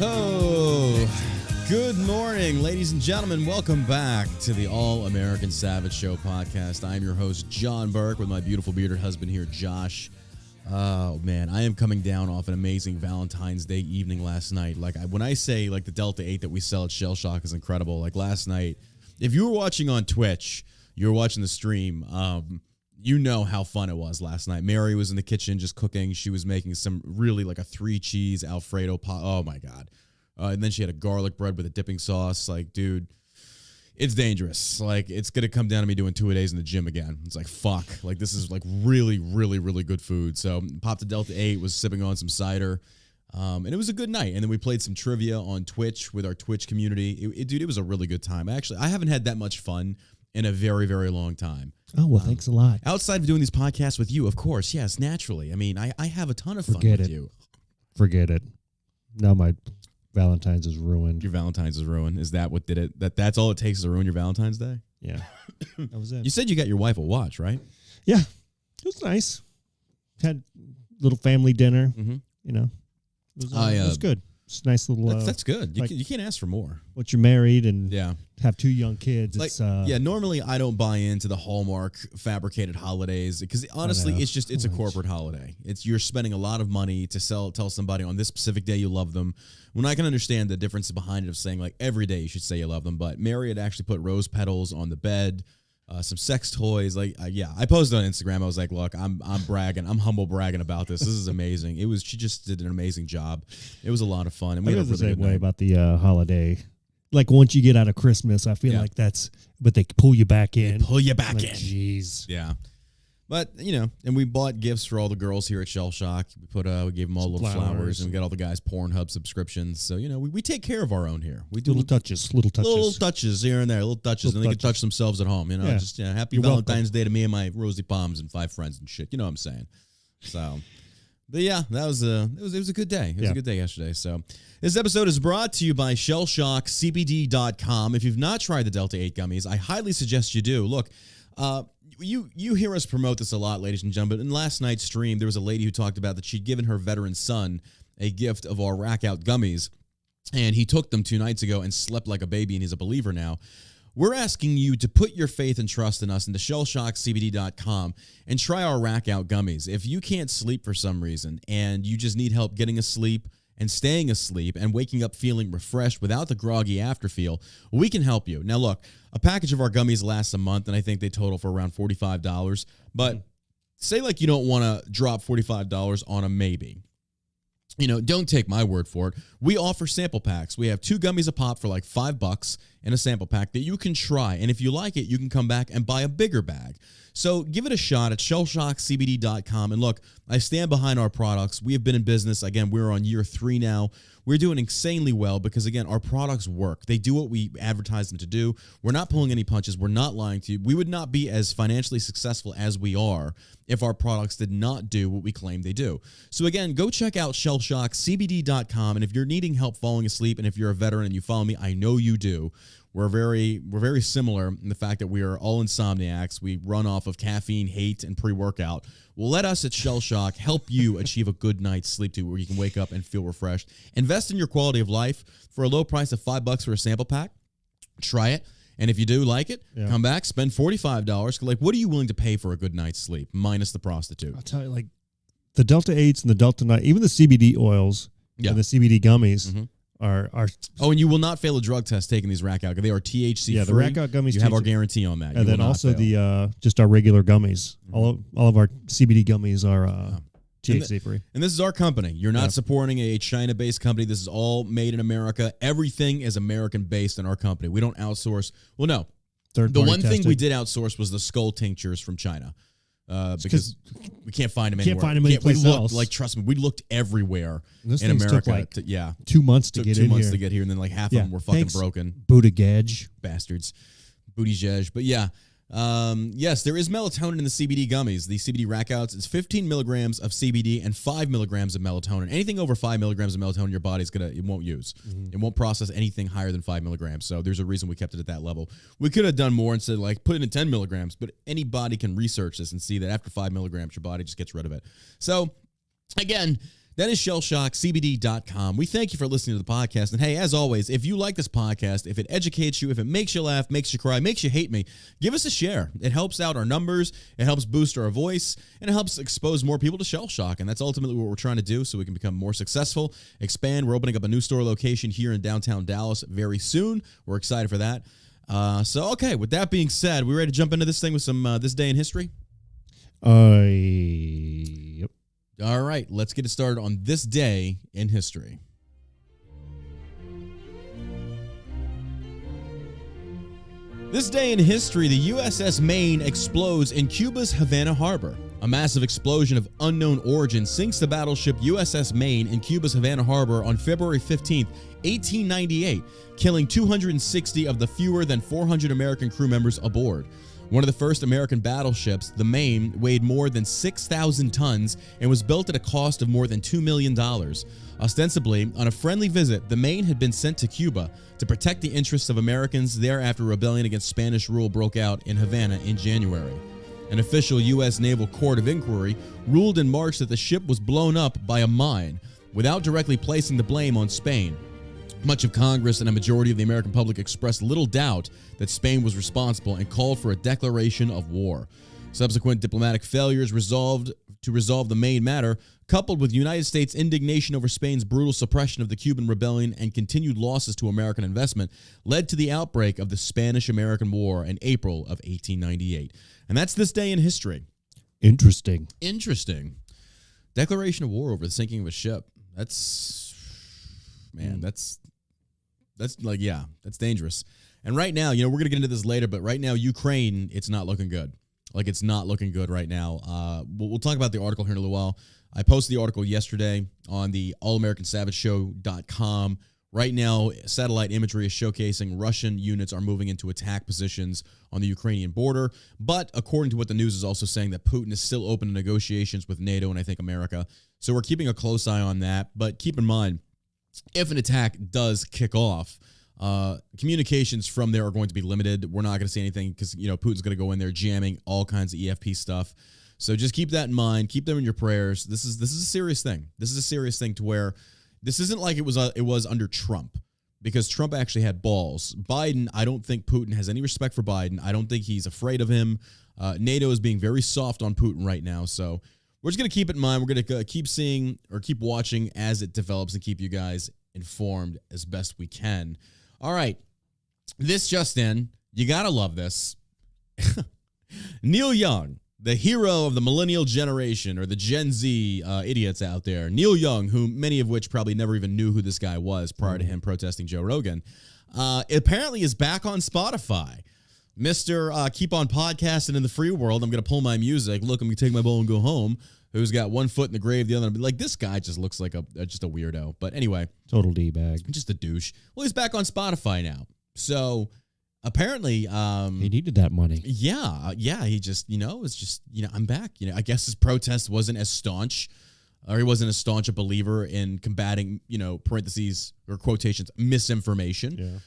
Oh, good morning, ladies and gentlemen. Welcome back to the All-American Savage Show podcast. I'm your host, John Burke, with my beautiful bearded husband here, Josh. Oh, man, I am coming down off an amazing Valentine's Day evening last night. When I say, the Delta 8 that we sell at Shell Shock is incredible. Last night, if you were watching on Twitch, you were watching the stream, you know how fun it was last night. Mary was in the kitchen just cooking. She was making some really a 3-cheese Alfredo pot. Oh, my God. And then she had a garlic bread with a dipping sauce. Dude, it's dangerous. It's going to come down to me doing 2-a-days in the gym again. It's fuck. This is really, really, really good food. So popped a Delta 8, was sipping on some cider. And it was a good night. And then we played some trivia on Twitch with our Twitch community. Dude, it was a really good time. I haven't had that much fun in a very, very long time. Oh, well, thanks a lot. Outside of doing these podcasts with you, of course, yes, naturally. I have a ton of fun with you. Forget it. Now my Valentine's is ruined. Your Valentine's is ruined. Is that what did it? That's all it takes to ruin your Valentine's Day? Yeah. That was it. You said you got your wife a watch, right? Yeah. It was nice. Had a little family dinner. Mm-hmm. It was good. It's a nice little... That's good. You can't ask for more. Once you're married and yeah. have 2 young kids, normally I don't buy into the Hallmark fabricated holidays because honestly, it's a corporate holiday. You're spending a lot of money to tell somebody on this specific day you love them. When I can understand the difference behind it of saying every day you should say you love them, but Mary had actually put rose petals on the bed. Some sex toys, I posted on Instagram. I was like, look, I'm bragging. I'm humble bragging about this. This is amazing. She just did an amazing job. It was a lot of fun. And we had a really the same good way night. about the holiday. Once you get out of Christmas, I feel but they pull you back in. Jeez. Yeah. But, and we bought gifts for all the girls here at Shell Shock. We gave them all little flowers, and we got all the guys Pornhub subscriptions. So, we take care of our own here. We do little touches here and there, little touches, and they can touch themselves at home. Happy Valentine's Day to me and my rosy palms and 5 friends and shit. You know what I'm saying? So, but yeah, it was a good day. It was a good day yesterday. So, this episode is brought to you by ShellShockCBD.com. If you've not tried the Delta 8 gummies, I highly suggest you do. Look, You hear us promote this a lot, ladies and gentlemen, but in last night's stream, there was a lady who talked about that she'd given her veteran son a gift of our Rack Out gummies, and he took them 2 nights ago and slept like a baby, and he's a believer now. We're asking you to put your faith and trust in us into ShellShockCBD.com and try our Rack Out gummies. If you can't sleep for some reason and you just need help getting asleep and staying asleep and waking up feeling refreshed without the groggy afterfeel, we can help you. Now, look, a package of our gummies lasts a month, and I think they total for around $45. But say you don't want to drop $45 on a maybe. Don't take my word for it. We offer sample packs. We have 2 gummies a pop for $5 in a sample pack that you can try. And if you like it, you can come back and buy a bigger bag. So give it a shot at ShellShockCBD.com. And look, I stand behind our products. We have been in business. Again, we're on year 3 now. We're doing insanely well because, again, our products work. They do what we advertise them to do. We're not pulling any punches. We're not lying to you. We would not be as financially successful as we are if our products did not do what we claim they do. So, again, go check out ShellShockCBD.com. And if you're needing help falling asleep, and if you're a veteran and you follow me, I know you do. We're very similar in the fact that we are all insomniacs. We run off of caffeine, hate, and pre-workout. Well, let us at Shell Shock help you achieve a good night's sleep too, where you can wake up and feel refreshed. Invest in your quality of life for a low price of $5 for a sample pack. Try it. And if you do like it, come back, spend $45. What are you willing to pay for a good night's sleep, minus the prostitute? I'll tell you, the Delta 8s and the Delta 9, even the CBD oils and the CBD gummies are. Oh, and you will not fail a drug test taking these Rack Out. They are THC free. Yeah, the Rack Out gummies. You have our guarantee on that. And then also the just our regular gummies. All of our CBD gummies are THC free. And this is our company. You're not supporting a China-based company. This is all made in America. Everything is American-based in our company. We don't outsource. Well, no. The one thing we did outsource was the skull tinctures from China. Because we can't find them anywhere. Can't find them anyplace else. Trust me, we looked everywhere in America. Took 2 months to get in here. 2 months to get here, and then half of them were fucking broken. Buttigieg. Bastards. Buttigieg. But yeah. Yes, there is melatonin in the CBD gummies. The CBD Rack Outs, it's 15 milligrams of CBD and 5 milligrams of melatonin. Anything over 5 milligrams of melatonin, your body's it won't use. It won't process anything higher than 5 milligrams. So there's a reason we kept it at that level. We could have done more and said put it in 10 milligrams, but anybody can research this and see that after 5 milligrams, your body just gets rid of it. So again, That is shellshockcbd.com. We thank you for listening to the podcast. And hey, as always, if you like this podcast, if it educates you, if it makes you laugh, makes you cry, makes you hate me, give us a share. It helps out our numbers, it helps boost our voice, and it helps expose more people to Shell Shock. And that's ultimately what we're trying to do so we can become more successful, expand. We're opening up a new store location here in downtown Dallas very soon. We're excited for that. Okay, with that being said, we ready to jump into this thing with some This Day in History? Yep. All right, let's get it started on this day in history. This day in history, the USS Maine explodes in Cuba's Havana Harbor. A massive explosion of unknown origin sinks the battleship USS Maine in Cuba's Havana Harbor on February 15, 1898, killing 260 of the fewer than 400 American crew members aboard. One of the first American battleships, the Maine, weighed more than 6,000 tons and was built at a cost of more than $2 million. Ostensibly, on a friendly visit, the Maine had been sent to Cuba to protect the interests of Americans there after rebellion against Spanish rule broke out in Havana in January. An official U.S. Naval Court of Inquiry ruled in March that the ship was blown up by a mine, without directly placing the blame on Spain. Much of Congress and a majority of the American public expressed little doubt that Spain was responsible and called for a declaration of war. Subsequent diplomatic failures to resolve the Maine matter, coupled with United States indignation over Spain's brutal suppression of the Cuban rebellion and continued losses to American investment, led to the outbreak of the Spanish-American War in April of 1898. And that's this day in history. Interesting. Declaration of war over the sinking of a ship. That's dangerous. And right now, we're going to get into this later, but right now, Ukraine, it's not looking good. It's not looking good right now. We'll talk about the article here in a little while. I posted the article yesterday on the allamericансavageshow.com. Right now, satellite imagery is showcasing Russian units are moving into attack positions on the Ukrainian border. But according to what the news is also saying, that Putin is still open to negotiations with NATO and I think America. So we're keeping a close eye on that. But keep in mind, if an attack does kick off, communications from there are going to be limited. We're not going to see anything because, Putin's going to go in there jamming all kinds of EFP stuff. So just keep that in mind. Keep them in your prayers. This is a serious thing. This is a serious thing to where this isn't like it was under Trump, because Trump actually had balls. Biden, I don't think Putin has any respect for Biden. I don't think he's afraid of him. NATO is being very soft on Putin right now. So we're just going to keep it in mind. We're going to keep seeing or keep watching as it develops and keep you guys informed as best we can. All right. This just in. You got to love this. Neil Young, the hero of the millennial generation, or the Gen Z idiots out there. Neil Young, who many of which probably never even knew who this guy was prior to him protesting Joe Rogan, apparently is back on Spotify. Mr. Keep on Podcasting in the Free World. I'm going to pull my music. Look, I'm going to take my bowl and go home. Who's got one foot in the grave, the other. Like, this guy just looks like just a weirdo. But anyway. Total D-bag. Just a douche. Well, he's back on Spotify now. So apparently, he needed that money. Yeah. He just, it's just, I'm back. I guess his protest wasn't as staunch, or he wasn't as staunch a believer in combating, parentheses or quotations, misinformation. Yeah.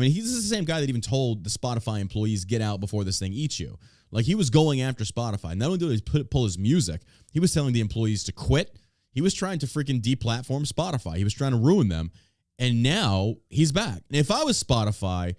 He's the same guy that even told the Spotify employees, get out before this thing eats you. Like, he was going after Spotify. Not only did he pull his music, he was telling the employees to quit. He was trying to freaking deplatform Spotify. He was trying to ruin them. And now he's back. And if I was Spotify,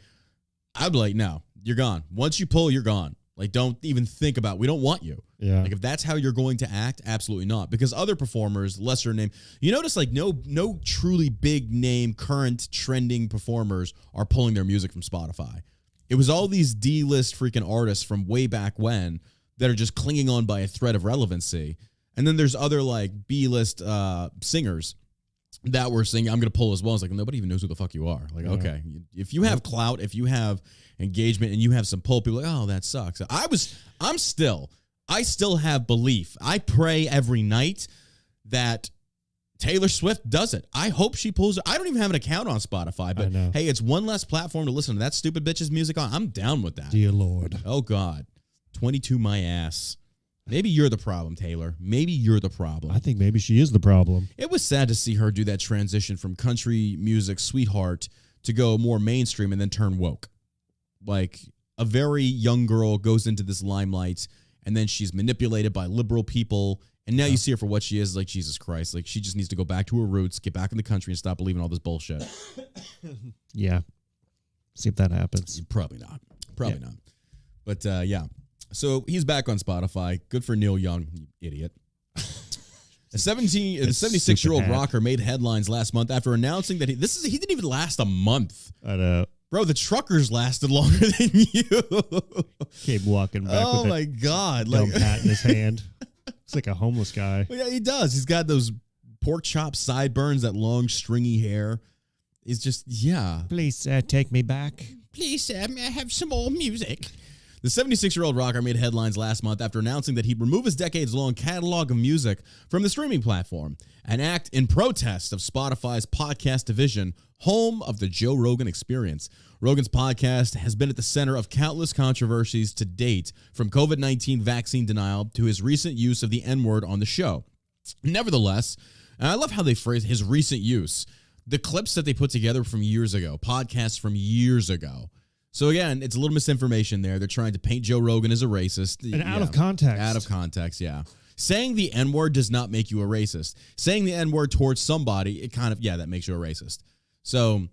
I'd be like, no, you're gone. Once you pull, you're gone. Like, don't even think about it. We don't want you. Yeah. Like, if that's how you're going to act, absolutely not. Because other performers, lesser name, you notice, like, no truly big name, current trending performers are pulling their music from Spotify. It was all these D-list freaking artists from way back when that are just clinging on by a thread of relevancy. And then there's other, like, B-list singers that were singing, I'm going to pull as well. It's like, nobody even knows who the fuck you are. Like, okay, if you have clout, if you have engagement, and you have some pull, people are like, oh, that sucks. I still have belief. I pray every night that Taylor Swift does it. I hope she pulls it. I don't even have an account on Spotify, but hey, it's one less platform to listen to that stupid bitch's music on. I'm down with that. Dear Lord. Oh, God. 22 my ass. Maybe you're the problem, Taylor. Maybe you're the problem. I think maybe she is the problem. It was sad to see her do that transition from country music sweetheart to go more mainstream and then turn woke. Like, a very young girl goes into this limelight, and then she's manipulated by liberal people And now you see her for what she is, like, Jesus Christ. Like, she just needs to go back to her roots, get back in the country, and stop believing all this bullshit. Yeah. See if that happens. Probably not. Probably not. But, yeah. So he's back on Spotify. Good for Neil Young, you idiot. The 76-year-old rocker made headlines last month after announcing that he didn't even last a month. I know. Bro, the truckers lasted longer than you. Came walking back with my God. Dumb hat in his hand. It's like a homeless guy. Well, yeah, he does. He's got those pork chop sideburns, that long, stringy hair. It's just, yeah. Please take me back. Please, may I have some more music? The 76-year-old rocker made headlines last month after announcing that he'd remove his decades-long catalog of music from the streaming platform, an act in protest of Spotify's podcast division, home of the Joe Rogan Experience. Rogan's podcast has been at the center of countless controversies to date, from COVID-19 vaccine denial to his recent use of the N-word on the show. Nevertheless, and I love how they phrase his recent use, the clips that they put together from years ago, podcasts from years ago. So again, it's a little misinformation there. They're trying to paint Joe Rogan as a racist. And out of context. Out of context, yeah. Saying the N-word does not make you a racist. Saying the N-word towards somebody, it kind of, that makes you a racist. So,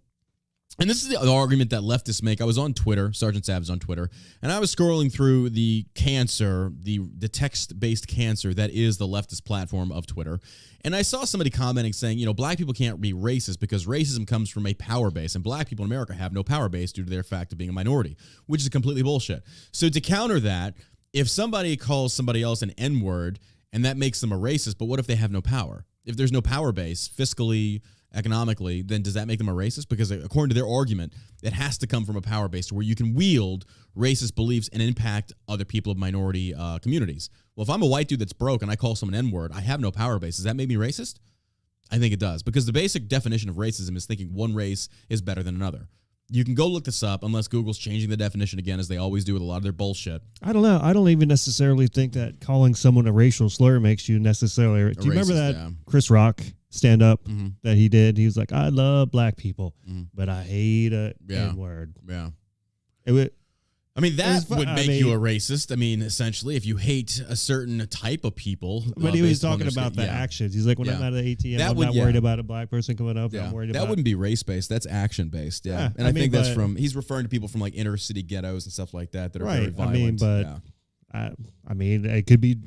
and this is the argument that leftists make. I was on Twitter, Sergeant Sav is on Twitter, and I was scrolling through the cancer, the text-based cancer that is the leftist platform of Twitter, and I saw somebody commenting saying, black people can't be racist because racism comes from a power base, and black people in America have no power base due to their fact of being a minority, which is completely bullshit. So to counter that, if somebody calls somebody else an N-word, and that makes them a racist, but what if they have no power? If there's no power base, fiscally, economically, then does that make them a racist? Because according to their argument, it has to come from a power base where you can wield racist beliefs and impact other people of minority communities. Well, if I'm a white dude that's broke and I call someone N-word, I have no power base. Does that make me racist? I think it does, because the basic definition of racism is thinking one race is better than another. You can go look this up, unless Google's changing the definition again, as they always do with a lot of their bullshit. I don't know. I don't even necessarily think that calling someone a racial slur makes you necessarily... Do you remember that Chris Rock stand-up that he did? He was like, I love black people, but I hate a N-word. Yeah. That would make you a racist. Essentially, if you hate a certain type of people. But he was talking about the actions. He's like, when I'm at an ATM, I'm not worried about a black person coming up. I'm worried about... That wouldn't be race-based. That's action-based, yeah. And I think that's from... He's referring to people from, like, inner-city ghettos and stuff like that are very violent. It could be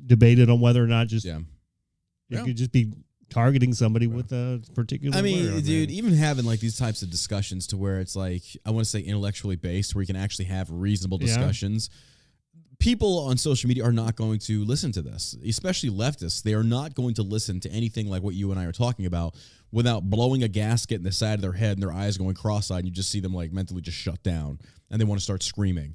debated on whether or not just... It could just be targeting somebody with a particular word. Dude, even having like these types of discussions to where it's like, I want to say intellectually based, where you can actually have reasonable discussions. People on social media are not going to listen to this, especially leftists. They are not going to listen to anything like what you and I are talking about without blowing a gasket in the side of their head and their eyes going cross-eyed, and you just see them like mentally just shut down and they want to start screaming.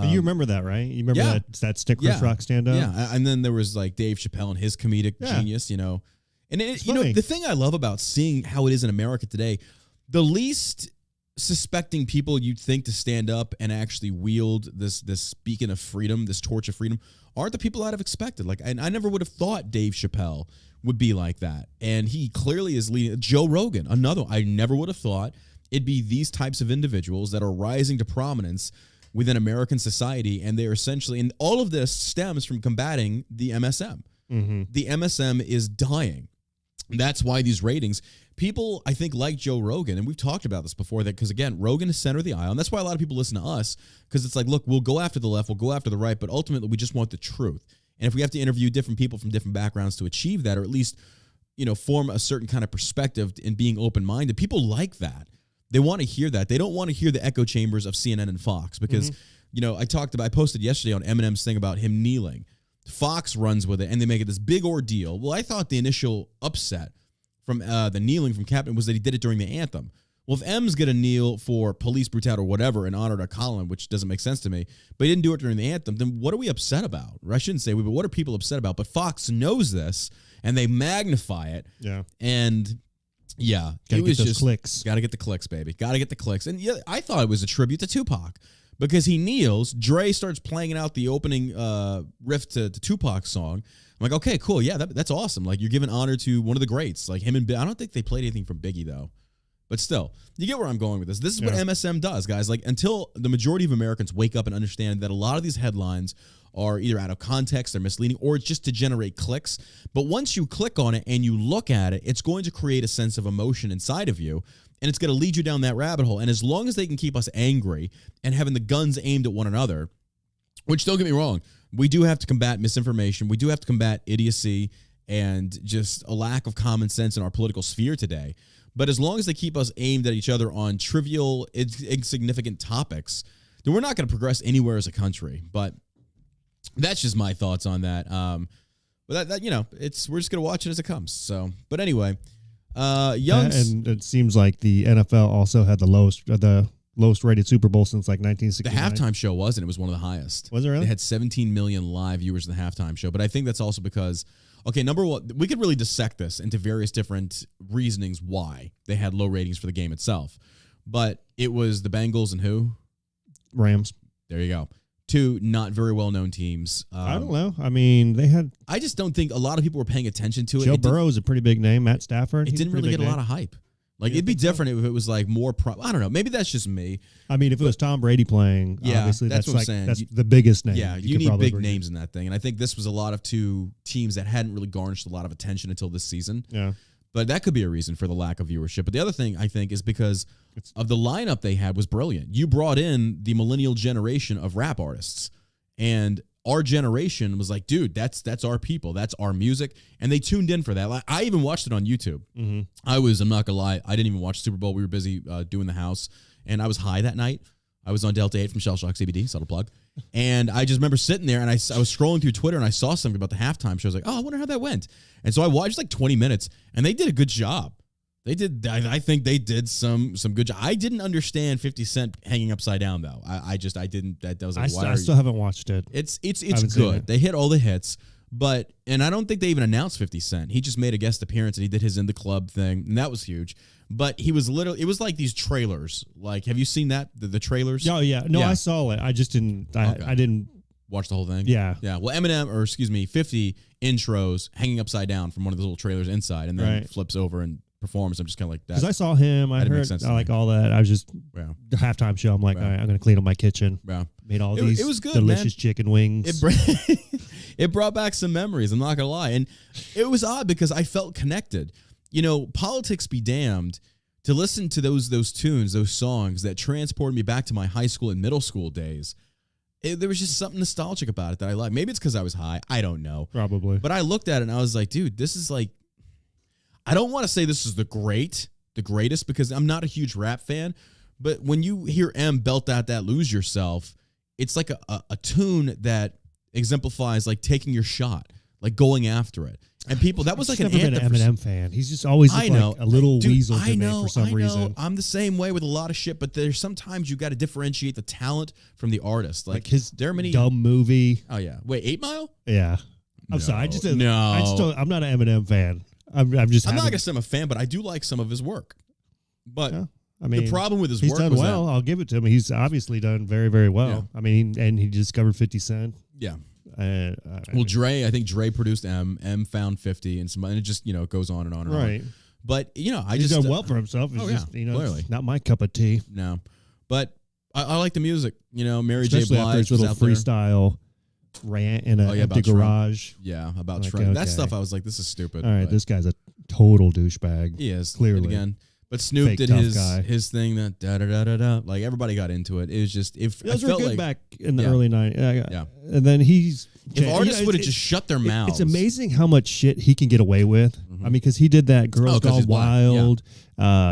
You remember that, right? You remember that Stick Chris Rock stand-up? Yeah, and then there was like Dave Chappelle and his comedic genius, And the thing I love about seeing how it is in America today, the least suspecting people you'd think to stand up and actually wield this beacon of freedom, this torch of freedom, aren't the people I'd have expected. Like, and I never would have thought Dave Chappelle would be like that. And he clearly is leading. Joe Rogan, another. I never would have thought it'd be these types of individuals that are rising to prominence within American society, and they're essentially, and all of this stems from combating the MSM. Mm-hmm. The MSM is dying. That's why these ratings, people, I think, like Joe Rogan, and we've talked about this before, that because, again, Rogan is center of the aisle, and that's why a lot of people listen to us, because it's like, look, we'll go after the left, we'll go after the right, but ultimately we just want the truth. And if we have to interview different people from different backgrounds to achieve that, or at least, form a certain kind of perspective in being open-minded, people like that. They want to hear that. They don't want to hear the echo chambers of CNN and Fox, because, I posted yesterday on Eminem's thing about him kneeling. Fox runs with it, and they make it this big ordeal. Well, I thought the initial upset from the kneeling from Captain was that he did it during the anthem. Well, if M's going to kneel for police brutality or whatever in honor to Colin, which doesn't make sense to me, but he didn't do it during the anthem, then what are we upset about? Or I shouldn't say we, but what are people upset about? But Fox knows this, and they magnify it. Yeah. And, yeah. Gotta get those clicks. Got to get the clicks, baby. Got to get the clicks. And yeah, I thought it was a tribute to Tupac. Because he kneels, Dre starts playing out the opening riff to Tupac's song. I'm like, okay, cool, yeah, that's awesome. Like, you're giving honor to one of the greats, like him and I don't think they played anything from Biggie though, But still, you get where I'm going with this. This is what MSM does, guys. Like, until the majority of Americans wake up and understand that a lot of these headlines are either out of context, they're misleading, or it's just to generate clicks. But once you click on it and you look at it, it's going to create a sense of emotion inside of you, and it's going to lead you down that rabbit hole. And as long as they can keep us angry and having the guns aimed at one another, which, don't get me wrong, we do have to combat misinformation. We do have to combat idiocy and just a lack of common sense in our political sphere today. But as long as they keep us aimed at each other on trivial, insignificant topics, then we're not going to progress anywhere as a country. But that's just my thoughts on that. But that you know, we're just going to watch it as it comes. So, but anyway, Young's, and it seems like the NFL also had the lowest rated Super Bowl since like 1969. The halftime show wasn't. It was one of the highest. Was it really? They had 17 million live viewers in the halftime show. But I think that's also because, okay, number one, we could really dissect this into various different reasonings why they had low ratings for the game itself. But it was the Bengals and who? Rams. There you go. Two not very well-known teams. I don't know. I mean, they had... I just don't think a lot of people were paying attention to it. Joe Burrow is a pretty big name. Matt Stafford. It didn't really get a lot of hype. Like, it'd be different if it was like more... I don't know. Maybe that's just me. I mean, if it was Tom Brady playing, yeah, obviously that's what I'm I'm saying. That's the biggest name. Yeah, you need big names in that thing. And I think this was a lot of two teams that hadn't really garnished a lot of attention until this season. Yeah. But that could be a reason for the lack of viewership. But the other thing, I think, is because of the lineup they had was brilliant. You brought in the millennial generation of rap artists. And our generation was like, dude, that's our people. That's our music. And they tuned in for that. Like, I even watched it on YouTube. Mm-hmm. I'm not going to lie, I didn't even watch Super Bowl. We were busy doing the house. And I was high that night. I was on Delta 8 from Shell Shock CBD, subtle plug. And I just remember sitting there and I was scrolling through Twitter and I saw something about the halftime show. I was like, oh, I wonder how that went. And so I watched like 20 minutes and they did a good job. They did. I think they did some good job. I didn't understand 50 Cent hanging upside down though. I didn't. That was like, I still haven't watched it. It's good. They hit all the hits, and I don't think they even announced 50 Cent. He just made a guest appearance and he did his In the Club thing, and that was huge. But he was literally. It was like these trailers. Like, have you seen that the trailers? Oh yeah, no, yeah. I saw it. I just didn't. I didn't watch the whole thing. Yeah, yeah. Well, 50 intros hanging upside down from one of the little trailers inside, and then flips over and performs. I'm just kind of like that. Because I saw him, I heard like all that. I was just the halftime show. I'm like, all right, I'm gonna clean up my kitchen. Yeah, made all these it was good, delicious chicken wings. It brought back some memories. I'm not gonna lie, and it was odd because I felt connected. You know, politics be damned. To listen to those tunes, those songs that transported me back to my high school and middle school days. There was just something nostalgic about it that I like. Maybe it's because I was high. I don't know. Probably. But I looked at it and I was like, dude, this is like. I don't want to say this is the greatest, because I'm not a huge rap fan, but when you hear M belt out that Lose Yourself, it's like a tune that exemplifies like taking your shot, like going after it. And people, that was like an anthem. I've never been an Eminem fan. He's just always like a little weasel to me for some reason. I'm the same way with a lot of shit, but there's sometimes you got to differentiate the talent from the artist. Like his many dumb movie. Oh yeah, wait, 8 Mile? Yeah, I'm sorry. I'm not an Eminem fan. I'm not gonna say I'm a fan, but I do like some of his work. But I mean, the problem with his he's work done was well. I'll give it to him. He's obviously done very, very well. Yeah. I mean, he discovered 50 Cent. Yeah. Dre, I think Dre produced M found 50, and it just it goes on and on and right. on. But he's done well for himself. It's just clearly not my cup of tea. No, but I like the music. Mary Especially J. Blige, after his little freestyle rant in an empty garage. Yeah, about Trump. That stuff. I was like, this is stupid. All right, this guy's a total douchebag. He is clearly. Again, but Snoop did his thing that da da da da da. Like everybody got into it. It was just those were good back in the early 90s. Yeah, and then if artists would have just shut their mouths. It's amazing how much shit he can get away with. Mm-hmm. I mean, because he did that Girls Gone Wild,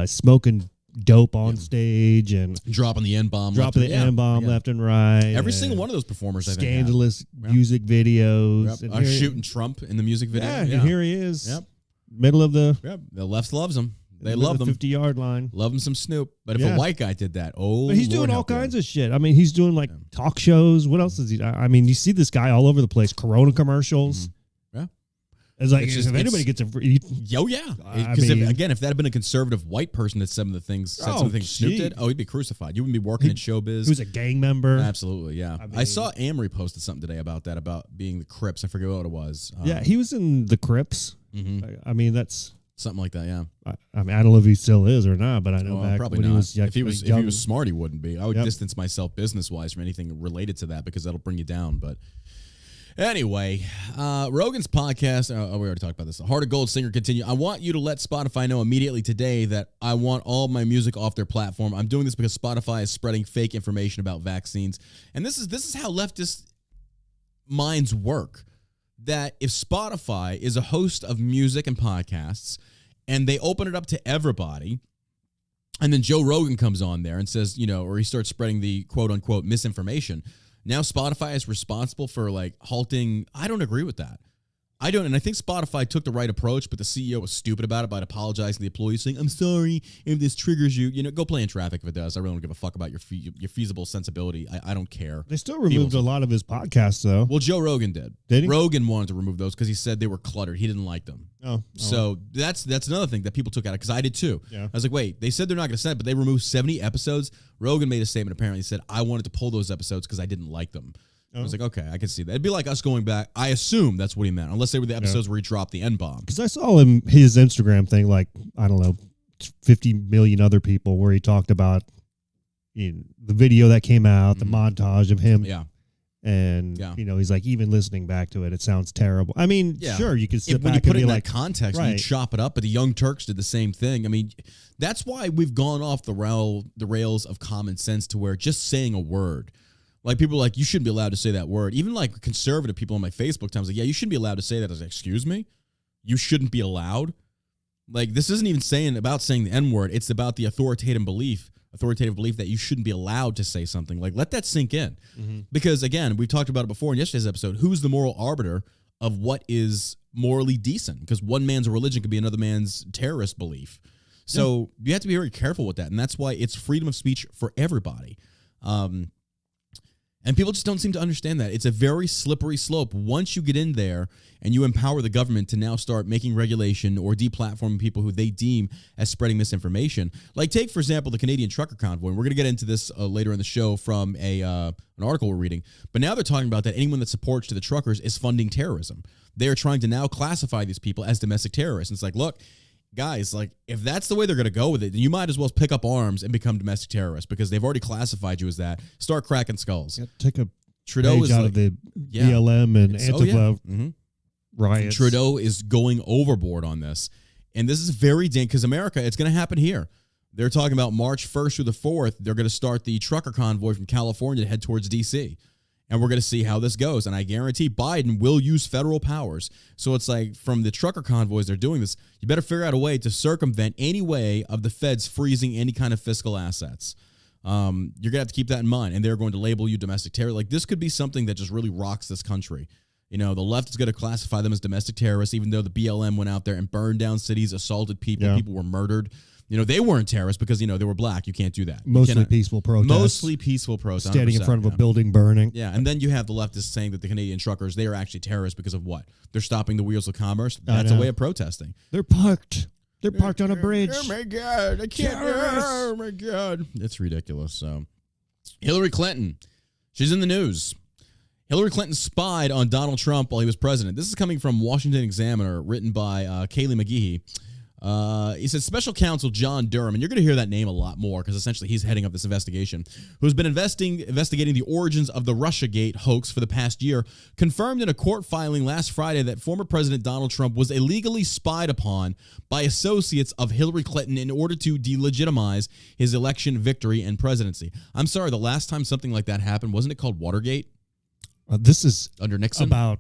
smoking dope on stage and dropping the N-bomb left and right. Every single one of those performers, scandalous music videos. Yep. Shooting Trump in the music video. Yeah, and here he is. Yep. Middle of the. Yep. The left loves him. They love them. 50-yard line. Love him some Snoop. But if a white guy did that, but he's doing all kinds of shit. I mean, he's doing like talk shows. What else is he? I mean, you see this guy all over the place. Corona commercials. Mm-hmm. Yeah. It's like if anybody gets a free. Oh yeah. Because if that had been a conservative white person that said some of the things Snoop did, he'd be crucified. You wouldn't be working in showbiz. He was a gang member. Absolutely. Yeah. I saw Amory posted something today about being the Crips. I forget what it was. Yeah, he was in the Crips. Mm-hmm. I mean, that's. Something like that, yeah. I mean, I don't know if he still is or not, but I know back probably when not. he was young. If he was smart, he wouldn't be. I would distance myself business-wise from anything related to that because that'll bring you down. But anyway, Rogan's podcast, we already talked about this. The Heart of Gold singer continue. I want you to let Spotify know immediately today that I want all my music off their platform. I'm doing this because Spotify is spreading fake information about vaccines. And this is how leftist minds work. That if Spotify is a host of music and podcasts and they open it up to everybody, and then Joe Rogan comes on there and says, or he starts spreading the quote unquote misinformation. Now Spotify is responsible for like halting. I don't agree with that. I don't. And I think Spotify took the right approach, but the CEO was stupid about it by apologizing to the employees, saying, I'm sorry if this triggers you. Go play in traffic if it does. I really don't give a fuck about your feasible sensibility. I don't care. They still removed a lot of his podcasts, though. Well, Joe Rogan did. Did he? Rogan wanted to remove those because he said they were cluttered. He didn't like them. Oh. So that's another thing that people took out of because I did too. Yeah. I was like, wait, they said they're not going to send it, but they removed 70 episodes. Rogan made a statement apparently. He said, I wanted to pull those episodes because I didn't like them. I was like, okay, I can see that. It'd be like us going back. I assume that's what he meant, unless they were the episodes where he dropped the N-bomb. Because I saw his Instagram thing, like, I don't know, 50 million other people, where he talked about the video that came out, the montage of him. Yeah. And, he's like, even listening back to it, it sounds terrible. I mean, sure, you could sit back and be like... When you put it in that context, and you chop it up, but the Young Turks did the same thing. I mean, that's why we've gone off the rails of common sense to where just saying a word... Like, people are like, you shouldn't be allowed to say that word. Even, like, conservative people on my Facebook times, like, yeah, you shouldn't be allowed to say that. I was like, excuse me? You shouldn't be allowed? Like, this isn't even about saying the N-word. It's about the authoritative belief that you shouldn't be allowed to say something. Like, let that sink in. Mm-hmm. Because, again, we talked about it before in yesterday's episode. Who's the moral arbiter of what is morally decent? Because one man's religion could be another man's terrorist belief. So you have to be very careful with that. And that's why it's freedom of speech for everybody. And people just don't seem to understand that. It's a very slippery slope. Once you get in there and you empower the government to now start making regulation or deplatforming people who they deem as spreading misinformation. Like, take, for example, the Canadian trucker convoy. And we're going to get into this later in the show from an article we're reading. But now they're talking about that anyone that supports to the truckers is funding terrorism. They are trying to now classify these people as domestic terrorists. And it's like, look, guys, like, if that's the way they're going to go with it, then you might as well pick up arms and become domestic terrorists because they've already classified you as that. Start cracking skulls. Yeah, take a Trudeau page out of the BLM and Antifa riots. Trudeau is going overboard on this. And this is very dangerous because America, it's going to happen here. They're talking about March 1st through the 4th. They're going to start the trucker convoy from California to head towards D.C., and we're going to see how this goes. And I guarantee Biden will use federal powers. So it's like, from the trucker convoys, they're doing this. You better figure out a way to circumvent any way of the feds freezing any kind of fiscal assets. You're going to have to keep that in mind. And they're going to label you domestic terror. Like, this could be something that just really rocks this country. The left is going to classify them as domestic terrorists, even though the BLM went out there and burned down cities, assaulted people. Yeah. People were murdered. They weren't terrorists because, they were black. You can't do that. Mostly peaceful protests. Mostly peaceful protests. Standing in front of a building burning. Yeah, and then you have the leftists saying that the Canadian truckers, they are actually terrorists because of what? They're stopping the wheels of commerce. That's a way of protesting. They're parked. They're parked on a bridge. Oh, my God. I can't. Oh, my God. It's ridiculous. So, Hillary Clinton, she's in the news. Hillary Clinton spied on Donald Trump while he was president. This is coming from Washington Examiner, written by Kayleigh McGehee. He said Special Counsel John Durham, and you're going to hear that name a lot more because essentially he's heading up this investigation, who's been investigating the origins of the Russiagate hoax for the past year, confirmed in a court filing last Friday that former President Donald Trump was illegally spied upon by associates of Hillary Clinton in order to delegitimize his election victory and presidency. I'm sorry, the last time something like that happened, wasn't it called Watergate? This is under Nixon? About,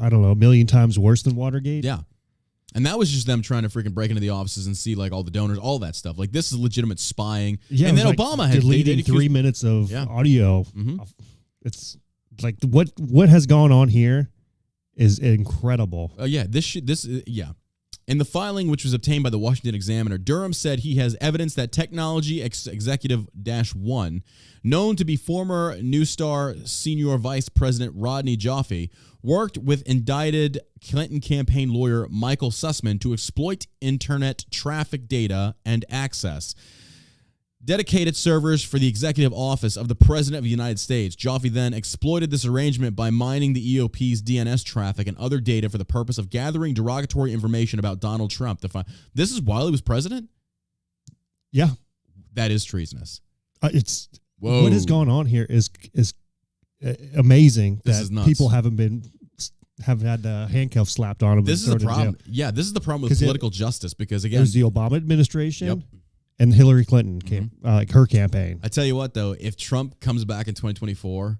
I don't know, a million times worse than Watergate? Yeah. And that was just them trying to freaking break into the offices and see, like, all the donors, all that stuff. Like, this is legitimate spying. Yeah, and then Obama had deleting 3 minutes of audio. Mm-hmm. It's like what has gone on here is incredible. Yeah. In the filing, which was obtained by the Washington Examiner, Durham said he has evidence that Technology Executive -1, known to be former New Star Senior Vice President Rodney Joffe, worked with indicted Clinton campaign lawyer Michael Sussman to exploit internet traffic data and access. dedicated servers for the executive office of the President of the United States. Joffe then exploited this arrangement by mining the EOP's DNS traffic and other data for the purpose of gathering derogatory information about Donald Trump. This is while he was president? Yeah. That is treasonous. What has gone on here is amazing that people have had the handcuffs slapped on them. This is the problem. Yeah, this is the problem with political justice because, again, there's the Obama administration and Hillary Clinton came, like her campaign. I tell you what, though, if Trump comes back in 2024,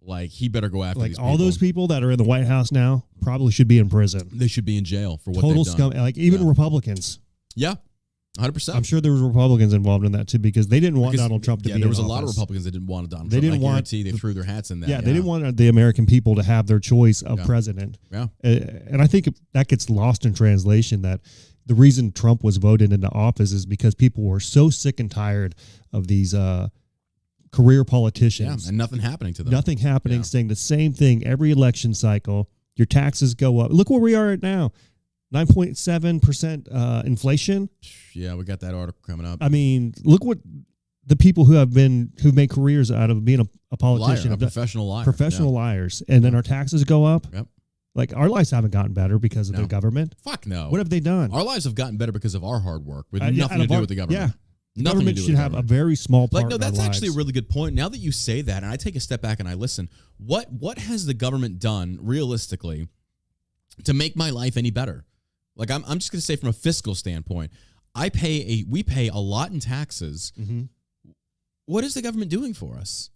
like he better go after these people. All those people that are in the White House now probably should be in prison. They should be in jail for what they've done. Total scum. Like even Republicans. Yeah. 100%. I'm sure there was Republicans involved in that too because they didn't want Donald Trump to be in office. Yeah, there was a lot of Republicans that didn't want Donald Trump. Didn't want they threw their hats in that. Yeah, they didn't want the American people to have their choice of president. Yeah. And I think that gets lost in translation that the reason Trump was voted into office is because people were so sick and tired of these career politicians. Yeah, and nothing happening to them. Nothing happening, saying the same thing every election cycle. Your taxes go up. Look where we are right now. 9.7% inflation. Yeah, we got that article coming up. I mean, look what the people who've made careers out of being a politician, professional liars, and then our taxes go up. Yep. Like our lives haven't gotten better because of the government. Fuck no. What have they done? Our lives have gotten better because of our hard work with nothing to do with the government. Yeah. The government should have a very small part. No, that's actually a really good point. Now that you say that, and I take a step back and I listen, what has the government done realistically to make my life any better? Like I'm just going to say from a fiscal standpoint, we pay a lot in taxes. Mm-hmm. What is the government doing for us?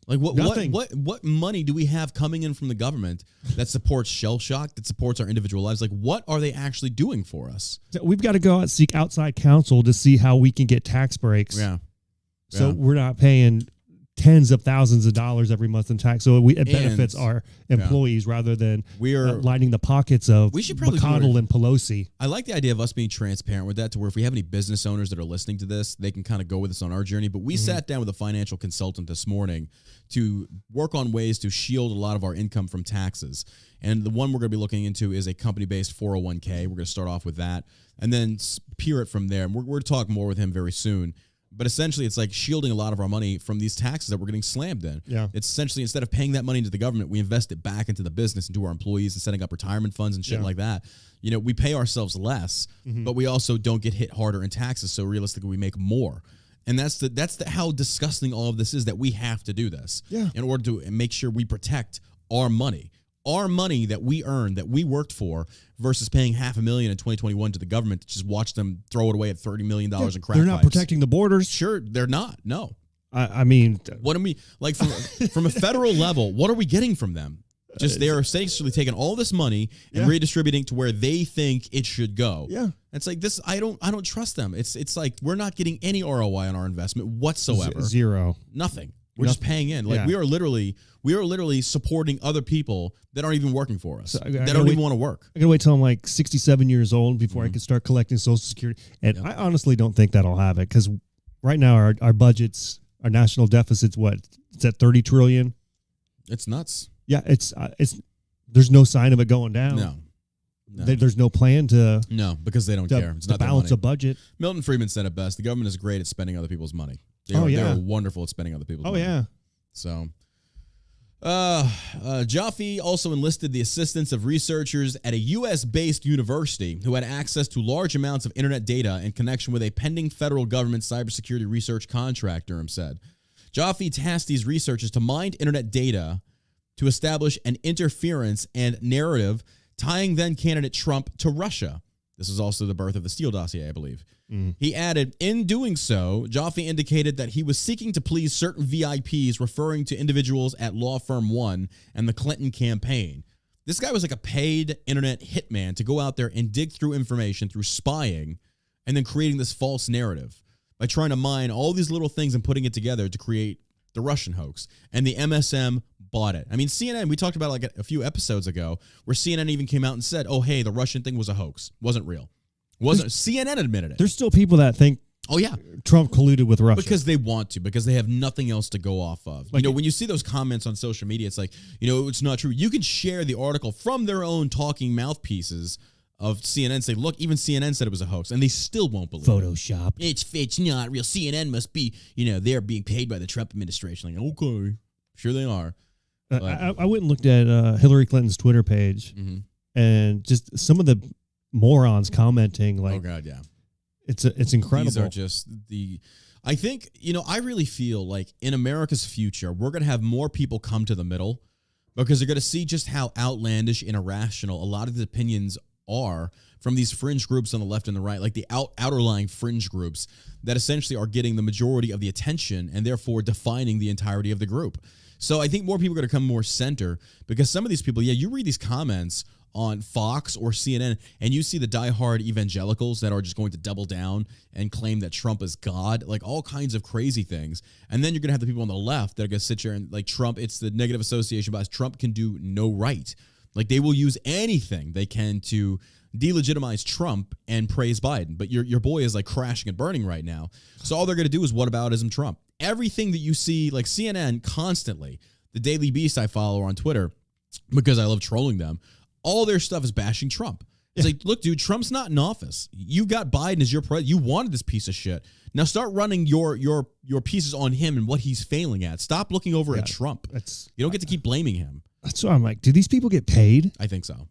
Like what money do we have coming in from the government that supports Shell Shock, that supports our individual lives? Like what are they actually doing for us? We've got to go out and seek outside counsel to see how we can get tax breaks. Yeah. So we're not paying tens of thousands of dollars every month in tax. So it benefits our employees rather than lining the pockets of McConnell and Pelosi. I like the idea of us being transparent with that to where if we have any business owners that are listening to this, they can kind of go with us on our journey. But we sat down with a financial consultant this morning to work on ways to shield a lot of our income from taxes. And the one we're going to be looking into is a company-based 401k. We're going to start off with that and then peer it from there. And we're going to talk more with him very soon. But essentially, it's like shielding a lot of our money from these taxes that we're getting slammed in. Yeah. It's essentially, instead of paying that money into the government, we invest it back into the business, into our employees, and setting up retirement funds and shit like that. You know, we pay ourselves less, but we also don't get hit harder in taxes. So realistically, we make more. And that's how disgusting all of this is, that we have to do this in order to make sure we protect our money. Our money that we earned, that we worked for, versus paying $500,000 in 2021 to the government to just watch them throw it away at $30 million in crack They're not pipes. protecting the borders. Sure, they're not. No. I mean, what do we like from a federal level? What are we getting from them? Just they are essentially taking all this money and redistributing to where they think it should go. Yeah, it's like this. I don't trust them. It's like we're not getting any ROI on our investment whatsoever. Zero. Nothing. We're just paying in. Like we are literally supporting other people that aren't even working for us. That don't even want to work. I gotta wait till I'm like 67 years old before I can start collecting Social Security. And I honestly don't think that'll happen because right now our budgets, our national deficit's it's at 30 trillion. It's nuts. Yeah, it's there's no sign of it going down. No. There's no plan to because they don't care. It's not balance a budget. Milton Friedman said it best. The government is great at spending other people's money. They're wonderful at spending other people's money. Oh, yeah. So, Joffe also enlisted the assistance of researchers at a U.S.-based university who had access to large amounts of internet data in connection with a pending federal government cybersecurity research contract, Durham said. Joffe tasked these researchers to mine internet data to establish an interference and narrative tying then-candidate Trump to Russia. This was also the birth of the Steele dossier, I believe. He added, in doing so, Joffe indicated that he was seeking to please certain VIPs, referring to individuals at Law Firm One and the Clinton campaign. This guy was like a paid internet hitman to go out there and dig through information through spying and then creating this false narrative by trying to mine all these little things and putting it together to create the Russian hoax. And the MSM bought it. I mean, CNN, we talked about like a few episodes ago where CNN even came out and said, oh, hey, the Russian thing was a hoax. Wasn't real. CNN admitted it. There's still people that think Trump colluded with Russia. Because they want to, because they have nothing else to go off of. Like, when you see those comments on social media, it's like, it's not true. You can share the article from their own talking mouthpieces of CNN say, look, even CNN said it was a hoax, and they still won't believe Photoshopped. It's not real. CNN must be, they're being paid by the Trump administration. Like, okay, sure they are. I went and looked at Hillary Clinton's Twitter page, and just some of the morons commenting. Like, oh God, yeah, it's incredible. These are just I think, I really feel like in America's future, we're going to have more people come to the middle because they're going to see just how outlandish and irrational a lot of the opinions are from these fringe groups on the left and the right, like the outerlying fringe groups that essentially are getting the majority of the attention and therefore defining the entirety of the group. So I think more people are going to come more center because some of these people, you read these comments on Fox or CNN, and you see the diehard evangelicals that are just going to double down and claim that Trump is God, like all kinds of crazy things. And then you're going to have the people on the left that are going to sit here and like Trump, it's the negative association bias. Trump can do no right. Like they will use anything they can to delegitimize Trump and praise Biden. But your boy is like crashing and burning right now. So all they're going to do is whataboutism Trump. Everything that you see, like CNN constantly, the Daily Beast I follow on Twitter because I love trolling them, all their stuff is bashing Trump. It's like, look, dude, Trump's not in office. You got Biden as your president. You wanted this piece of shit. Now start running your pieces on him and what he's failing at. Stop looking over at Trump. You don't get to keep blaming him. That's why I'm like, do these people get paid? I think so.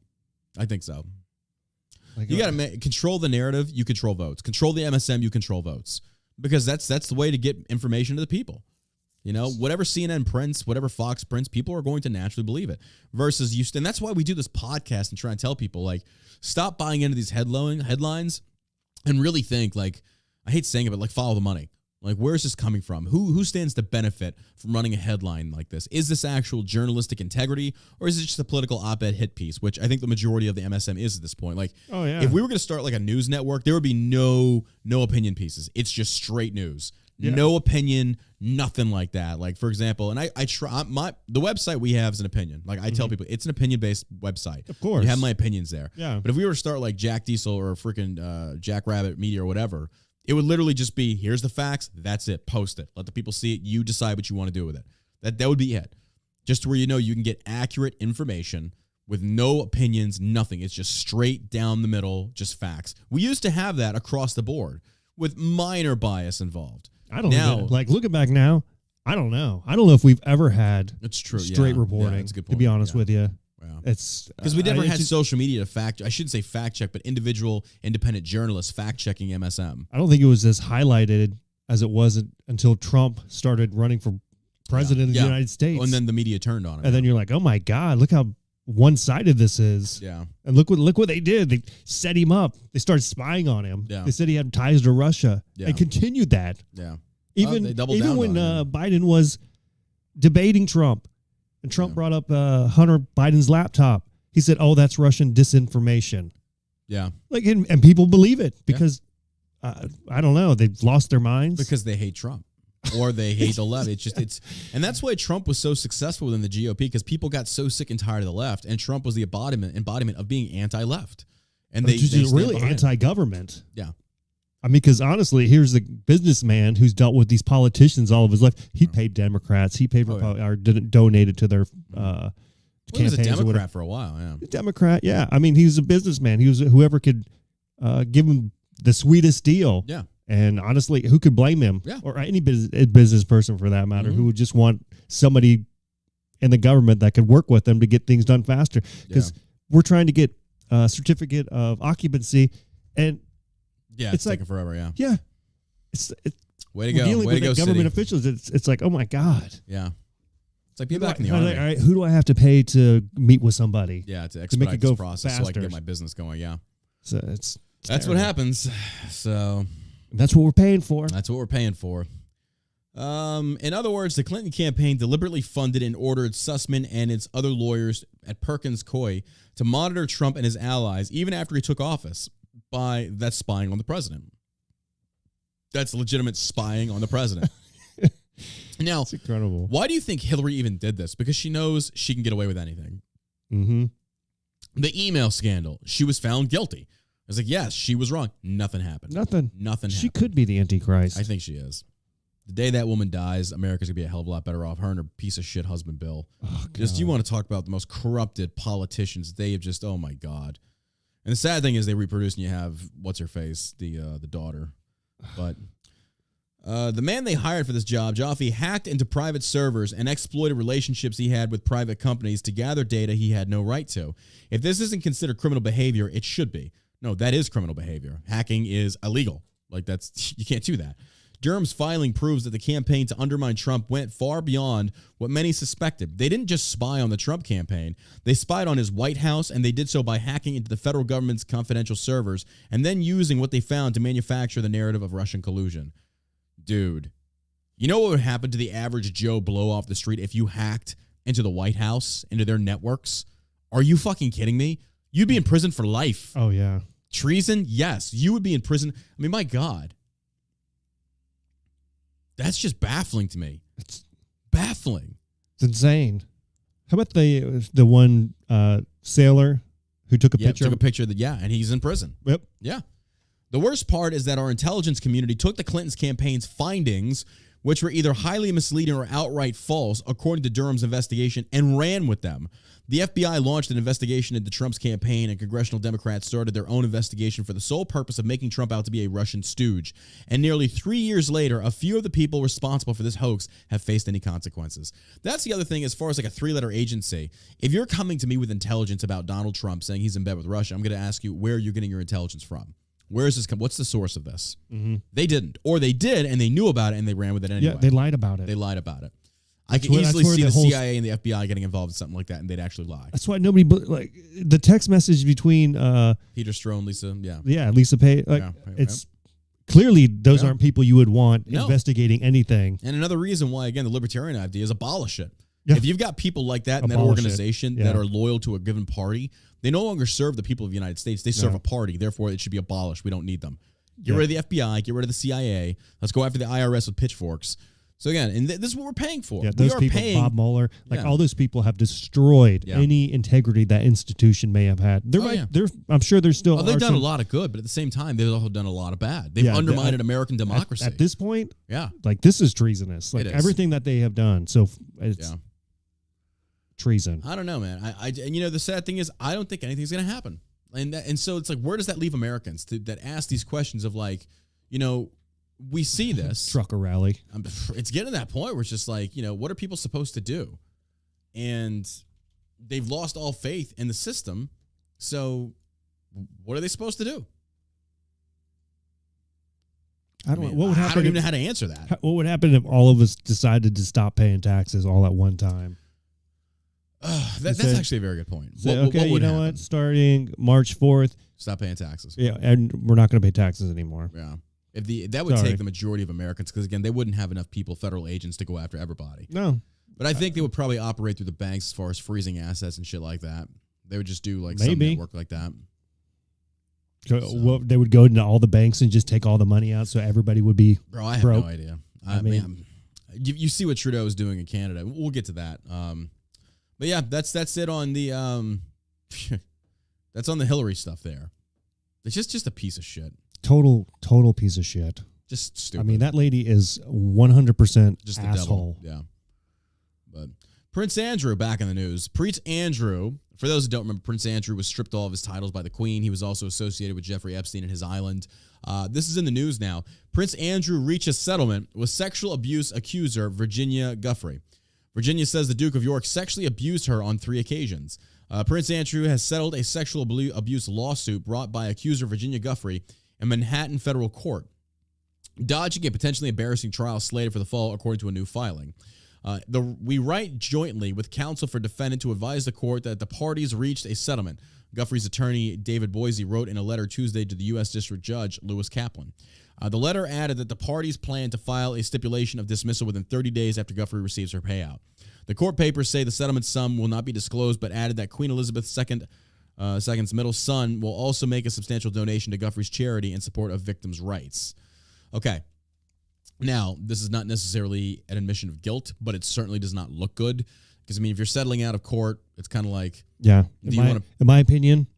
Like, you got to control the narrative. You control votes. Control the MSM. You control votes. Because that's the way to get information to the people. Whatever CNN prints, whatever Fox prints, people are going to naturally believe it. Versus and that's why we do this podcast and try and tell people, like, stop buying into these headlines and really think, like, I hate saying it, but like follow the money. Like, where is this coming from? Who stands to benefit from running a headline like this? Is this actual journalistic integrity, or is it just a political op-ed hit piece, which I think the majority of the MSM is at this point? Like, if we were going to start like a news network, there would be no opinion pieces. It's just straight news. Yeah. No opinion, nothing like that. Like, for example, and I try the website we have is an opinion. Like I tell people, it's an opinion-based website. Of course. You have my opinions there. Yeah. But if we were to start like Jack Diesel or freaking Jackrabbit Media or whatever, it would literally just be, here's the facts, that's it, post it. Let the people see it, you decide what you want to do with it. That would be it. Just where you can get accurate information with no opinions, nothing. It's just straight down the middle, just facts. We used to have that across the board with minor bias involved. I don't know. Like, looking back now, I don't know. I don't know if we've ever had straight reporting, that's a good point. To be honest with you. Wow. It's because we never had social media to I shouldn't say fact check, but individual independent journalists fact checking MSM. I don't think it was as highlighted as it was until Trump started running for president of the United States. And then the media turned on him. And then you're like, oh my God, look how one-sided this is. Yeah. And look what they did. They set him up. They started spying on him. Yeah. They said he had ties to Russia. Yeah. And continued that. Yeah. Even when Biden was debating Trump, and Trump brought up Hunter Biden's laptop, he said, "Oh, that's Russian disinformation." Yeah. Like, and people believe it because I don't know, they've lost their minds because they hate Trump. Or they hate the left. And that's why Trump was so successful within the GOP, because people got so sick and tired of the left, and Trump was the embodiment of being anti-left. And they really anti-government. Yeah. I mean, because honestly, here's the businessman who's dealt with these politicians all of his life. He paid Democrats. He paid or donated to their campaigns. He was a Democrat for a while. Yeah, Democrat. Yeah, I mean, he was a businessman. He was whoever could give him the sweetest deal. Yeah. And honestly, who could blame him? Yeah. Or any business person for that matter, who would just want somebody in the government that could work with them to get things done faster. Because we're trying to get a certificate of occupancy, and it's taking forever. Yeah. Yeah. It's way to go. Dealing way with to go, government city. officials. It's like, oh my God. Yeah. It's like being back in the army. All right, who do I have to pay to meet with somebody? Yeah, to expedite make it go this process faster. so I can get my business going. Yeah. So that's terrible. what happens. So that's what we're paying for. That's what we're paying for. In other words, the Clinton campaign deliberately funded and ordered Sussman and its other lawyers at Perkins Coie to monitor Trump and his allies even after he took office. That's spying on the president. That's legitimate spying on the president. Now, it's incredible. Why do you think Hillary even did this? Because she knows she can get away with anything. Mm-hmm. The email scandal. She was found guilty. I was like, yes, she was wrong. Nothing happened. Nothing happened. She could be the Antichrist. I think she is. The day that woman dies, America's going to be a hell of a lot better off. Her and her piece of shit husband, Bill. Oh, just, you want to talk about the most corrupted politicians. They have just, oh my God. And the sad thing is they reproduce and you have, what's her face, the daughter. But the man they hired for this job, Joffe, hacked into private servers and exploited relationships he had with private companies to gather data he had no right to. If this isn't considered criminal behavior, it should be. No, that is criminal behavior. Hacking is illegal. Like, you can't do that. Durham's filing proves that the campaign to undermine Trump went far beyond what many suspected. They didn't just spy on the Trump campaign. They spied on his White House, and they did so by hacking into the federal government's confidential servers and then using what they found to manufacture the narrative of Russian collusion. Dude, you know what would happen to the average Joe Blow off the street if you hacked into the White House, into their networks? Are you fucking kidding me? You'd be in prison for life. Oh, yeah. Treason? Yes, you would be in prison. I mean, my God. That's just baffling to me. It's baffling. It's insane. How about the one sailor who took a picture? Took a picture and he's in prison. Yep. Yeah. The worst part is that our intelligence community took the Clinton campaign's findings, which were either highly misleading or outright false, according to Durham's investigation, and ran with them. The FBI launched an investigation into Trump's campaign, and congressional Democrats started their own investigation for the sole purpose of making Trump out to be a Russian stooge. And nearly 3 years later, a few of the people responsible for this hoax have faced any consequences. That's the other thing as far as like a three-letter agency. If you're coming to me with intelligence about Donald Trump saying he's in bed with Russia, I'm going to ask you where you're getting your intelligence from. Where is this? What's the source of this? Mm-hmm. They didn't. Or they did, and they knew about it, and they ran with it anyway. Yeah, they lied about it. They lied about it. I can easily see the CIA and the FBI getting involved in something like that, and they'd actually lie. That's why nobody, like, the text message between Peter Strzok, Lisa, Lisa Page, it's clearly those aren't people you would want investigating anything. And another reason why, again, the libertarian idea is abolish it. Yeah. If you've got people like that in that organization that are loyal to a given party, they no longer serve the people of the United States. They serve a party. Therefore, it should be abolished. We don't need them. Get rid of the FBI. Get rid of the CIA. Let's go after the IRS with pitchforks. So again, and this is what we're paying for. Yeah, those people, Bob Mueller, all those people have destroyed any integrity that institution may have had. I'm sure there's still. They've done a lot of good, but at the same time, they've also done a lot of bad. They've undermined American democracy. At this point, this is treasonous. Like everything that they have done. So it's treason. I don't know, man. And the sad thing is, I don't think anything's going to happen. And so it's like, where does that leave Americans that ask these questions of like, we see this trucker rally. It's getting to that point where it's just like, what are people supposed to do? And they've lost all faith in the system. So what are they supposed to do? What would happen? I don't even know how to answer that. What would happen if all of us decided to stop paying taxes all at one time? That's actually a very good point. What happen? Starting March 4th, stop paying taxes. Yeah, and we're not going to pay taxes anymore. Yeah. That would take the majority of Americans, because again, they wouldn't have enough federal agents to go after everybody. No. But I think they would probably operate through the banks as far as freezing assets and shit like that. They would just do like some network like that. So they would go into all the banks and just take all the money out so everybody would be Bro, I have broke. no idea. I mean, you see what Trudeau is doing in Canada. We'll get to that. But yeah, that's it on the that's on the Hillary stuff there. It's just a piece of shit. Total piece of shit. Just stupid. I mean, that lady is 100% just the asshole. Devil. Yeah. But Prince Andrew back in the news. Prince Andrew, for those who don't remember, Prince Andrew was stripped all of his titles by the Queen. He was also associated with Jeffrey Epstein and his island. This is in the news now. Prince Andrew reaches settlement with sexual abuse accuser Virginia Giuffre. Virginia says the Duke of York sexually abused her on 3 occasions. Prince Andrew has settled a sexual abuse lawsuit brought by accuser Virginia Giuffre in Manhattan federal court, dodging a potentially embarrassing trial slated for the fall, according to a new filing. We write jointly with counsel for defendant to advise the court that the parties reached a settlement. Guffrey's attorney, David Boise, wrote in a letter Tuesday to the U.S. District Judge, Lewis Kaplan. The letter added that the parties plan to file a stipulation of dismissal within 30 days after Giuffre receives her payout. The court papers say the settlement sum will not be disclosed, but added that Queen Elizabeth II's middle son will also make a substantial donation to Guffrey's charity in support of victims' rights. Okay. Now, this is not necessarily an admission of guilt, but it certainly does not look good. Because, I mean, if you're settling out of court, it's kind of like... Yeah. In my opinion,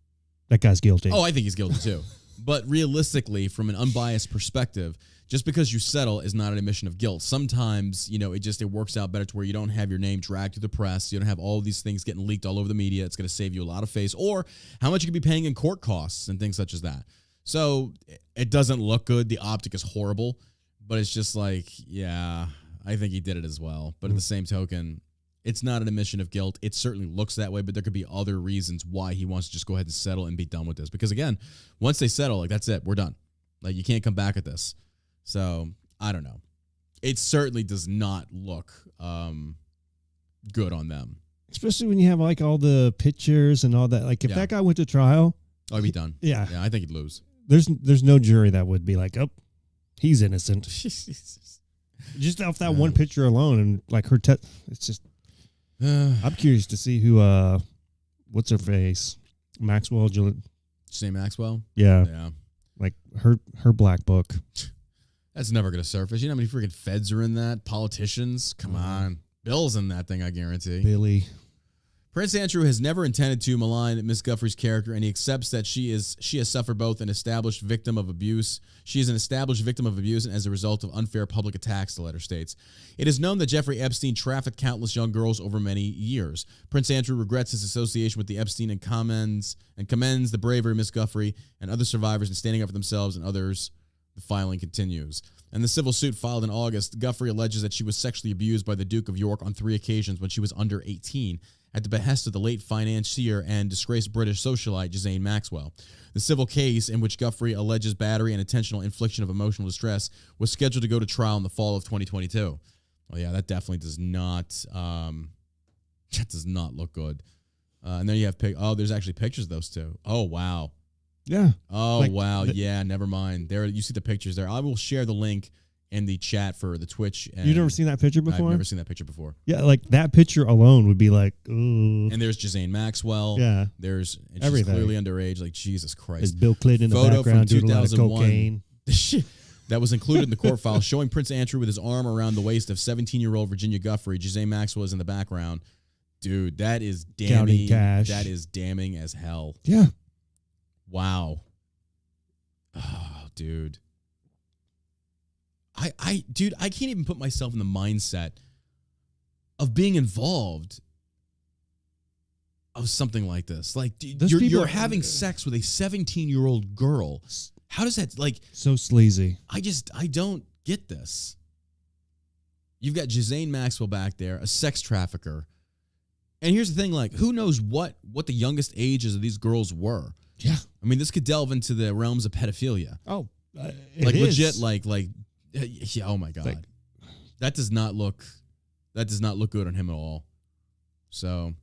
that guy's guilty. Oh, I think he's guilty too. But realistically, from an unbiased perspective, just because you settle is not an admission of guilt. Sometimes, it works out better to where you don't have your name dragged through the press. You don't have all these things getting leaked all over the media. It's going to save you a lot of face, or how much you could be paying in court costs and things such as that. So it doesn't look good. The optic is horrible, but it's just like, yeah, I think he did it as well. But at the same token, it's not an admission of guilt. It certainly looks that way, but there could be other reasons why he wants to just go ahead and settle and be done with this. Because again, once they settle, like, that's it. We're done. Like, you can't come back at this. So I don't know. It certainly does not look good on them. Especially when you have like all the pictures and all that. Like, if that guy went to trial, oh, he'd be done. Yeah, I think he'd lose. There's no jury that would be like, oh, he's innocent. Just off that one picture alone, and like her, it's just. I'm curious to see who. What's her face? Maxwell. Say Maxwell. Yeah. Like her black book. That's never gonna surface. You know how many freaking feds are in that? Politicians. Come on. Bill's in that thing, I guarantee. Billy. Prince Andrew has never intended to malign Miss Guffrey's character, and he accepts that she has suffered both an established victim of abuse. She is an established victim of abuse, and as a result of unfair public attacks, the letter states. It is known that Jeffrey Epstein trafficked countless young girls over many years. Prince Andrew regrets his association with the Epstein and commends the bravery of Miss Guffrey and other survivors in standing up for themselves and others. The filing continues. And the civil suit filed in August, Guffrey alleges that she was sexually abused by the Duke of York on 3 occasions when she was under 18. At the behest of the late financier and disgraced British socialite Ghislaine Maxwell. The civil case, in which Guffrey alleges battery and intentional infliction of emotional distress, was scheduled to go to trial in the fall of 2022. Well, yeah, that definitely does not look good. And then you have there's actually pictures of those two. Oh, wow. Yeah. Oh, wow. Yeah, never mind. There, you see the pictures there. I will share the link in the chat for the Twitch. You've never seen that picture before? I've never seen that picture before. Yeah, like that picture alone would be like, ooh. And there's Ghislaine Maxwell. Yeah. She's clearly underage. Like, Jesus Christ. There's Bill Clinton in the background doing a lot of cocaine. That was included in the court file showing Prince Andrew with his arm around the waist of 17-year-old Virginia Guffrey. Ghislaine Maxwell is in the background. Dude, that is damning. Counting cash. That is damning as hell. Yeah. Wow. Oh, dude. Dude, I can't even put myself in the mindset of being involved of something like this. Like, you're having sex with a 17-year-old girl. How does that, like... So sleazy. I don't get this. You've got Ghislaine Maxwell back there, a sex trafficker. And here's the thing, like, who knows what the youngest ages of these girls were? Yeah. I mean, this could delve into the realms of pedophilia. Oh, like, legit, like... Yeah, oh my God. That does not look good on him at all. So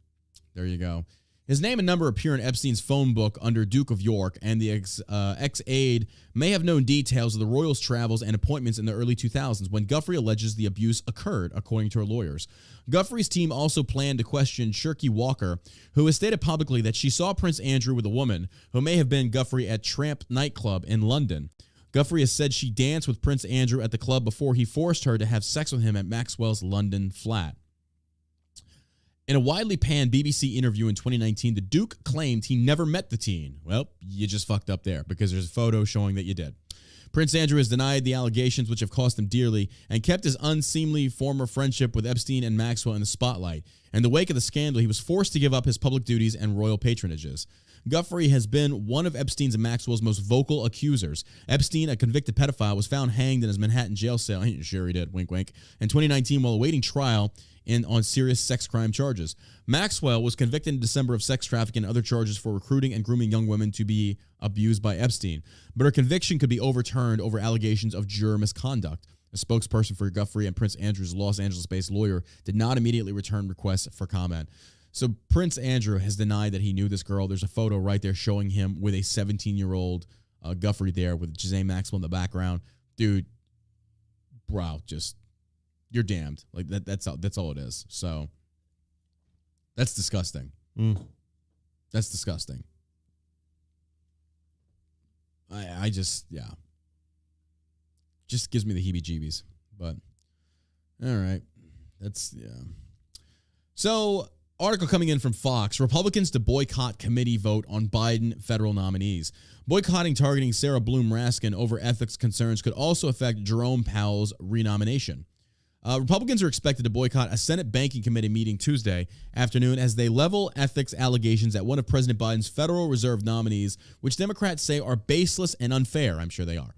there you go. His name and number appear in Epstein's phone book under Duke of York, and the ex-aide may have known details of the royals' travels and appointments in the early 2000s when Guffrey alleges the abuse occurred, according to her lawyers. Guffrey's team also planned to question Shirky Walker, who has stated publicly that she saw Prince Andrew with a woman who may have been Guffrey at Tramp nightclub in London. Guffrey has said she danced with Prince Andrew at the club before he forced her to have sex with him at Maxwell's London flat. In a widely panned BBC interview in 2019, the Duke claimed he never met the teen. Well, you just fucked up there because there's a photo showing that you did. Prince Andrew has denied the allegations, which have cost him dearly, and kept his unseemly former friendship with Epstein and Maxwell in the spotlight. In the wake of the scandal, he was forced to give up his public duties and royal patronages. Guffrey has been one of Epstein's and Maxwell's most vocal accusers. Epstein, a convicted pedophile, was found hanged in his Manhattan jail cell. Sure he did, wink, wink. In 2019, while awaiting trial on serious sex crime charges. Maxwell was convicted in December of sex trafficking and other charges for recruiting and grooming young women to be abused by Epstein. But her conviction could be overturned over allegations of juror misconduct. A spokesperson for Guffrey and Prince Andrew's Los Angeles-based lawyer did not immediately return requests for comment. So Prince Andrew has denied that he knew this girl. There's a photo right there showing him with a 17-year-old Guffrey there with Ghislaine Maxwell in the background. Dude, bro, just, you're damned. Like, that's all it is. So that's disgusting. That's disgusting. I just, yeah. Just gives me the heebie-jeebies. But, all right. That's, yeah. So, article coming in from Fox. Republicans to boycott committee vote on Biden federal nominees. Boycotting targeting Sarah Bloom Raskin over ethics concerns could also affect Jerome Powell's renomination. Republicans are expected to boycott a Senate Banking Committee meeting Tuesday afternoon as they level ethics allegations at one of President Biden's Federal Reserve nominees, which Democrats say are baseless and unfair. I'm sure they are.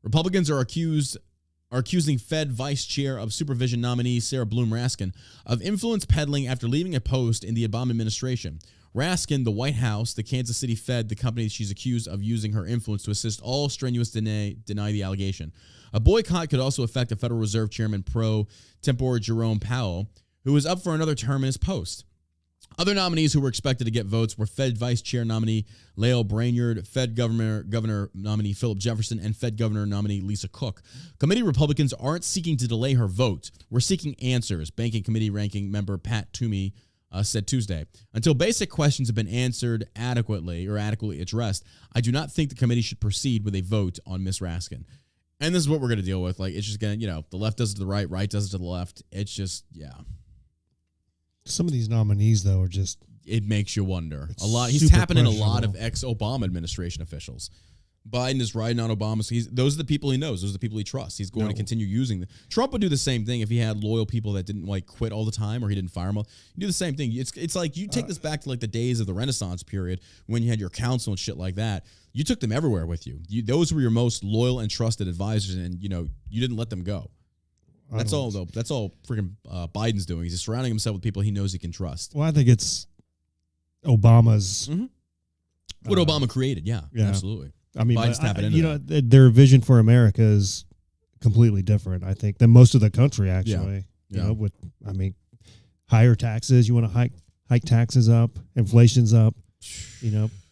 Republicans are accusing Fed Vice Chair of Supervision nominee Sarah Bloom Raskin of influence peddling after leaving a post in the Obama administration. Raskin, the White House, the Kansas City Fed, the company she's accused of using her influence to assist all strenuous deny the allegation. A boycott could also affect a Federal Reserve Chairman pro tempore Jerome Powell, who is up for another term in his post. Other nominees who were expected to get votes were Fed Vice Chair nominee Lael Brainard, Fed Governor nominee Philip Jefferson, and Fed Governor nominee Lisa Cook. Committee Republicans aren't seeking to delay her vote. We're seeking answers, Banking Committee ranking member Pat Toomey said Tuesday. Until basic questions have been answered adequately addressed, I do not think the committee should proceed with a vote on Ms. Raskin. And this is what we're going to deal with. Like, it's just going to, the left does it to the right, right does it to the left. It's just, Some of these nominees, though, are just... It makes you wonder. He's tapping in a lot of ex-Obama administration officials. Biden is riding on Obama. So those are the people he knows. Those are the people he trusts. He's going to continue using them. Trump would do the same thing if he had loyal people that didn't quit all the time or he didn't fire them. You do the same thing. It's like you take this back to the days of the Renaissance period when you had your council and shit like that. You took them everywhere with you. Those were your most loyal and trusted advisors, and you didn't let them go. That's all, though. That's all freaking Biden's doing. He's just surrounding himself with people he knows he can trust. Well, I think it's Obama's... What Obama created, yeah, absolutely. I mean, Biden's tapping into that. Their vision for America is completely different, I think, than most of the country, actually. Yeah. Higher taxes. You want to hike taxes up. Inflation's up.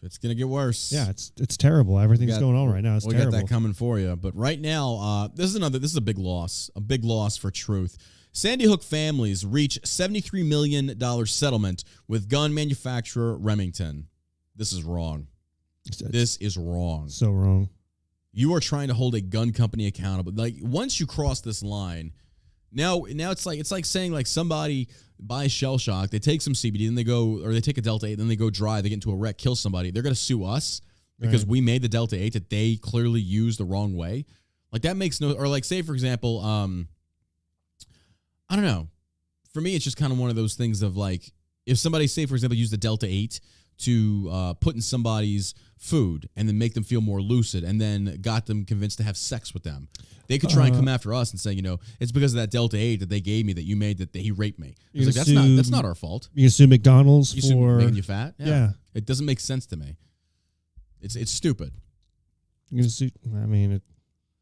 It's going to get worse. Yeah, it's terrible. Everything's going on right now. It's terrible. We got that coming for you. But right now, this is a big loss for truth. Sandy Hook families reach $73 million settlement with gun manufacturer Remington. This is wrong. This is wrong. So wrong. You are trying to hold a gun company accountable. Once you cross this line, now it's like saying somebody buys Shell Shock, they take some CBD, then they take a Delta 8, then they go drive, they get into a wreck, kill somebody. They're going to sue us because we made the Delta 8 that they clearly used the wrong way. That makes no, or say for example, I don't know. For me, it's just kind of one of those things of if somebody, say for example, used the Delta 8 to put in somebody's food and then make them feel more lucid and then got them convinced to have sex with them. They could try and come after us and say, it's because of that Delta 8 that they gave me that you made that he raped me. That's not our fault. You sue McDonald's for making you fat? Yeah. It doesn't make sense to me. It's stupid. You sue,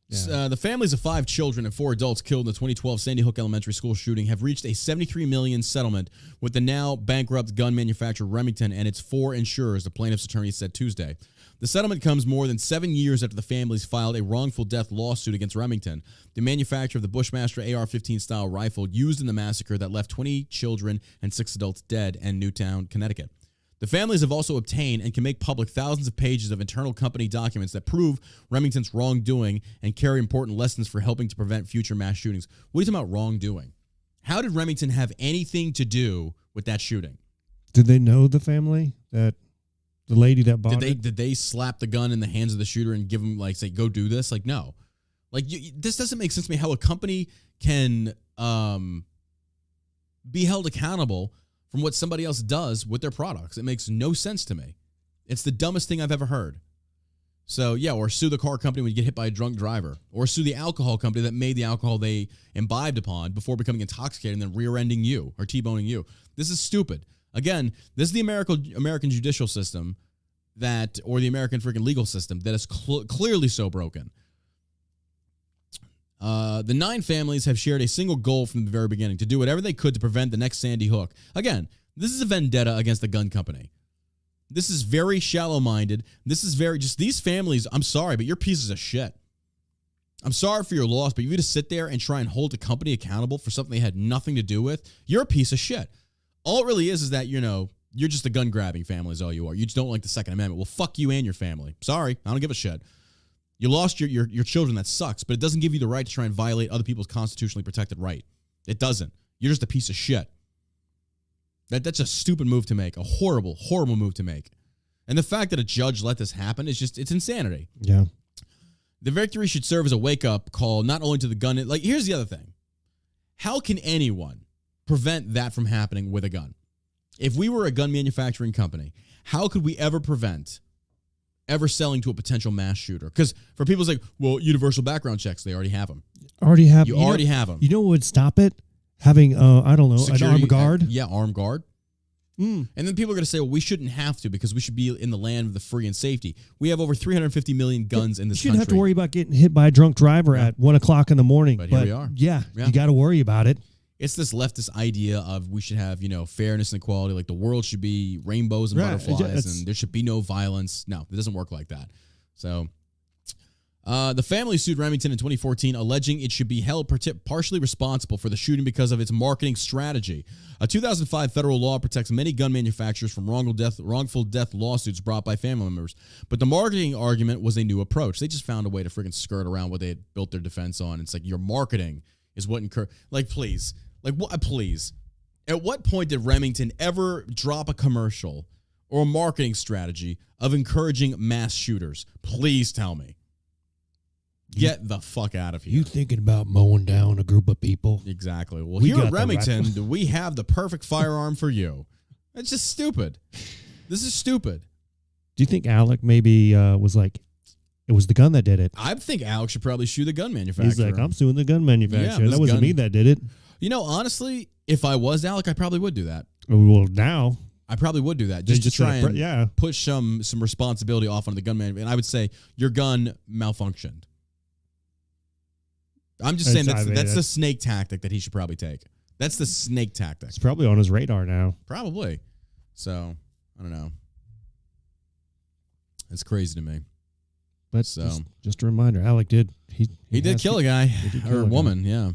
the families of 5 children and 4 adults killed in the 2012 Sandy Hook Elementary School shooting have reached a $73 million settlement with the now bankrupt gun manufacturer Remington and its 4 insurers, the plaintiff's attorney said Tuesday. The settlement comes more than 7 years after the families filed a wrongful death lawsuit against Remington, the manufacturer of the Bushmaster AR-15 style rifle used in the massacre that left 20 children and 6 adults dead in Newtown, Connecticut. The families have also obtained and can make public thousands of pages of internal company documents that prove Remington's wrongdoing and carry important lessons for helping to prevent future mass shootings. What are you talking about wrongdoing? How did Remington have anything to do with that shooting? Did they know the family that the lady that bought it? Did they slap the gun in the hands of the shooter and give him say, go do this? No. This doesn't make sense to me how a company can be held accountable from what somebody else does with their products. It makes no sense to me. It's the dumbest thing I've ever heard. So, or sue the car company when you get hit by a drunk driver. Or sue the alcohol company that made the alcohol they imbibed upon before becoming intoxicated and then rear-ending you or T-boning you. This is stupid. Again, this is the American judicial system or the American freaking legal system that is clearly so broken. The 9 families have shared a single goal from the very beginning, to do whatever they could to prevent the next Sandy Hook. Again, this is a vendetta against the gun company. This is very shallow-minded. This is these families, I'm sorry, but you're pieces of shit. I'm sorry for your loss, but you to sit there and try and hold a company accountable for something they had nothing to do with, you're a piece of shit. All it really is that, you're just a gun-grabbing family is all you are. You just don't like the Second Amendment. Well, fuck you and your family. Sorry, I don't give a shit. You lost your children, that sucks, but it doesn't give you the right to try and violate other people's constitutionally protected right. It doesn't. You're just a piece of shit. That's a stupid move to make, a horrible, horrible move to make. And the fact that a judge let this happen is just, it's insanity. Yeah. The victory should serve as a wake-up call, not only to the gun. Like, here's the other thing. How can anyone prevent that from happening with a gun? If we were a gun manufacturing company, how could we ever prevent ever selling to a potential mass shooter? Because for people, it's like, well, universal background checks, they already have them. You already have them. You know what would stop it? Having, I don't know, security, an armed guard? Armed guard. And then people are going to say, well, we shouldn't have to because we should be in the land of the free and safety. We have over 350 million guns in this country. You shouldn't have to worry about getting hit by a drunk driver at 1 o'clock in the morning. But here we are. Yeah, you got to worry about it. It's this leftist idea of we should have, fairness and equality. Like the world should be rainbows and butterflies and there should be no violence. No, it doesn't work like that. So the family sued Remington in 2014, alleging it should be held partially responsible for the shooting because of its marketing strategy. A 2005 federal law protects many gun manufacturers from wrongful death lawsuits brought by family members. But the marketing argument was a new approach. They just found a way to freaking skirt around what they had built their defense on. It's like your marketing is what please. Like, what? Please. At what point did Remington ever drop a commercial or a marketing strategy of encouraging mass shooters? Please tell me. Get the fuck out of here. You thinking about mowing down a group of people? Exactly. Well, here at Remington, we have the perfect firearm for you. It's just stupid. This is stupid. Do you think Alec maybe was like, it was the gun that did it? I think Alec should probably sue the gun manufacturer. He's like, I'm suing the gun manufacturer. That wasn't me that did it. Honestly, if I was Alec, I probably would do that. Well, now. I probably would do that just to try and push some responsibility off on the gun manufacturer. And I would say, your gun malfunctioned. I'm just saying that's the snake tactic that he should probably take. That's the snake tactic. It's probably on his radar now. Probably. So, I don't know. It's crazy to me. But just a reminder, Alec did. He did kill a guy or a woman, yeah.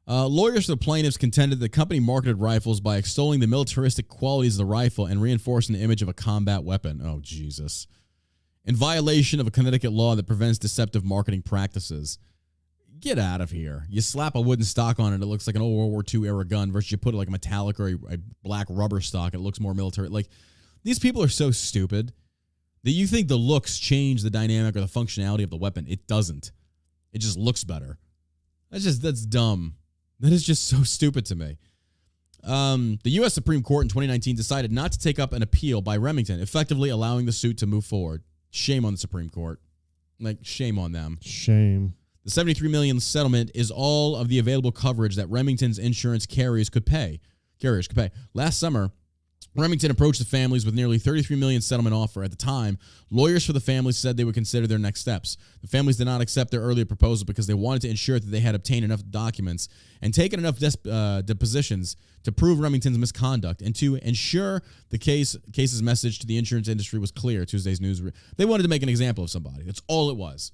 Lawyers for the plaintiffs contended the company marketed rifles by extolling the militaristic qualities of the rifle and reinforcing the image of a combat weapon. Oh, Jesus. In violation of a Connecticut law that prevents deceptive marketing practices. Get out of here. You slap a wooden stock on it, it looks like an old World War II era gun versus you put it like a metallic or a black rubber stock, it looks more military. Like, these people are so stupid that you think the looks change the dynamic or the functionality of the weapon. It doesn't. It just looks better. That's dumb. That is just so stupid to me. The U.S. Supreme Court in 2019 decided not to take up an appeal by Remington, effectively allowing the suit to move forward. Shame on the Supreme Court. Like, shame on them. Shame. The $73 million settlement is all of the available coverage that Remington's insurance carriers could pay. Last summer, Remington approached the families with nearly $33 million settlement offer. At the time, lawyers for the families said they would consider their next steps. The families did not accept their earlier proposal because they wanted to ensure that they had obtained enough documents and taken enough depositions to prove Remington's misconduct and to ensure the case's message to the insurance industry was clear. Tuesday's news. They wanted to make an example of somebody. That's all it was.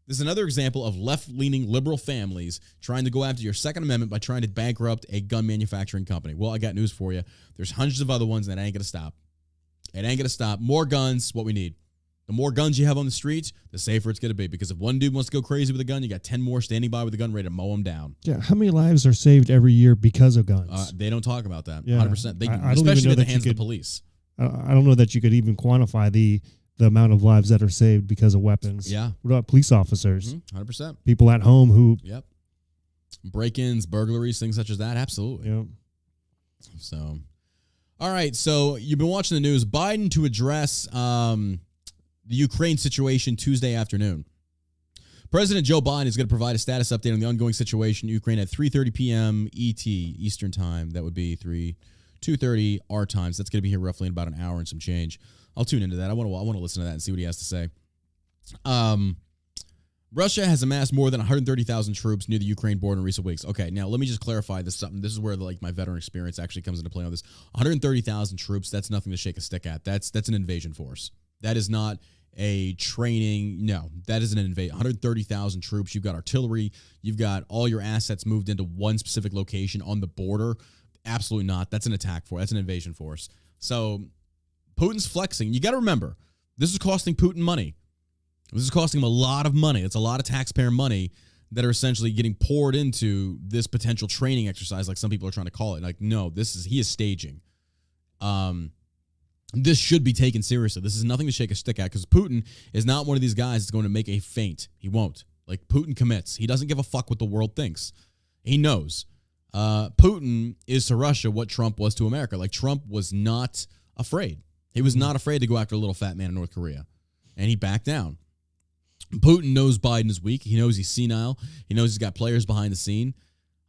This is another example of left-leaning liberal families trying to go after your Second Amendment by trying to bankrupt a gun manufacturing company. Well, I got news for you. There's hundreds of other ones that ain't going to stop. It ain't going to stop. More guns, what we need. The more guns you have on the streets, the safer it's going to be. Because if one dude wants to go crazy with a gun, you got 10 more standing by with a gun ready to mow them down. Yeah, how many lives are saved every year because of guns? They don't talk about that. Yeah, 100%. Especially at the hands of the police. I don't know that you could even quantify the amount of lives that are saved because of weapons. Yeah. What about police officers? 100%. People at home who... Yep. Break-ins, burglaries, things such as that. Absolutely. Yep. So, all right. So, you've been watching the news. Biden to address the Ukraine situation Tuesday afternoon. President Joe Biden is going to provide a status update on the ongoing situation in Ukraine at 3:30 p.m. ET, Eastern Time. That would be 2:30 our time. So, that's going to be here roughly in about an hour and some change. I'll tune into that. I want to listen to that and see what he has to say. Russia has amassed more than 130,000 troops near the Ukraine border in recent weeks. Okay, now let me just clarify this something. This is where my veteran experience actually comes into play on this. 130,000 troops, that's nothing to shake a stick at. That's an invasion force. That is not a training. No, that is an invasion. 130,000 troops. You've got artillery. You've got all your assets moved into one specific location on the border. Absolutely not. That's an attack force. That's an invasion force. So Putin's flexing. You got to remember, this is costing Putin money. This is costing him a lot of money. It's a lot of taxpayer money that are essentially getting poured into this potential training exercise, like some people are trying to call it. Like, no, he is staging. This should be taken seriously. This is nothing to shake a stick at, because Putin is not one of these guys that's going to make a feint. He won't. Like, Putin commits. He doesn't give a fuck what the world thinks. He knows. Putin is to Russia what Trump was to America. Like, Trump was not afraid. He was not afraid to go after a little fat man in North Korea. And he backed down. Putin knows Biden is weak. He knows he's senile. He knows he's got players behind the scene.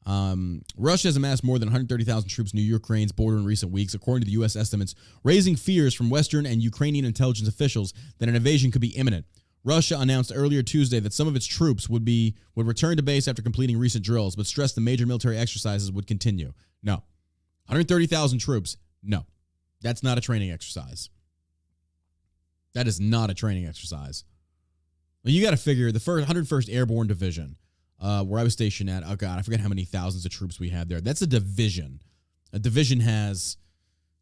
Russia has amassed more than 130,000 troops near Ukraine's border in recent weeks, according to the U.S. estimates, raising fears from Western and Ukrainian intelligence officials that an invasion could be imminent. Russia announced earlier Tuesday that some of its troops would return to base after completing recent drills, but stressed the major military exercises would continue. No. 130,000 troops, no. That's not a training exercise. That is not a training exercise. Well, you got to figure the 101st Airborne Division, where I was stationed at, oh God, I forget how many thousands of troops we had there. That's a division. A division has,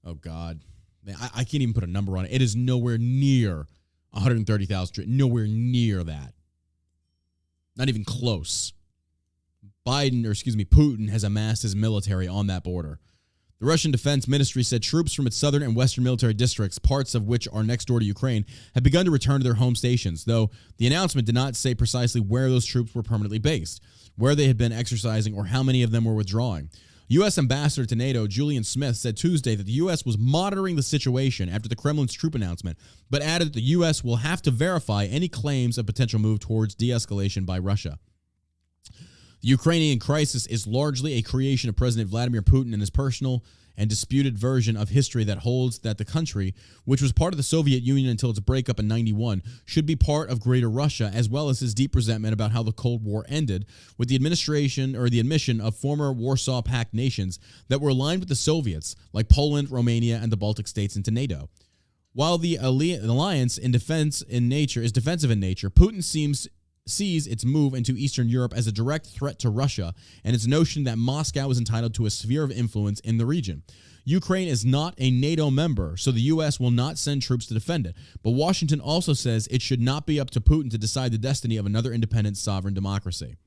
oh God, man, I can't even put a number on it. It is nowhere near 130,000 troops. Nowhere near that. Not even close. Putin has amassed his military on that border. The Russian Defense Ministry said troops from its southern and western military districts, parts of which are next door to Ukraine, have begun to return to their home stations, though the announcement did not say precisely where those troops were permanently based, where they had been exercising, or how many of them were withdrawing. U.S. Ambassador to NATO Julian Smith said Tuesday that the U.S. was monitoring the situation after the Kremlin's troop announcement, but added that the U.S. will have to verify any claims of potential move towards de-escalation by Russia. The Ukrainian crisis is largely a creation of President Vladimir Putin and his personal and disputed version of history that holds that the country, which was part of the Soviet Union until its breakup in 1991, should be part of Greater Russia, as well as his deep resentment about how the Cold War ended with the admission of former Warsaw Pact nations that were aligned with the Soviets, like Poland, Romania, and the Baltic states, into NATO. While the alliance is defensive in nature, Putin sees its move into Eastern Europe as a direct threat to Russia and its notion that Moscow is entitled to a sphere of influence in the region. Ukraine is not a NATO member, so the U.S. will not send troops to defend it. But Washington also says it should not be up to Putin to decide the destiny of another independent sovereign democracy.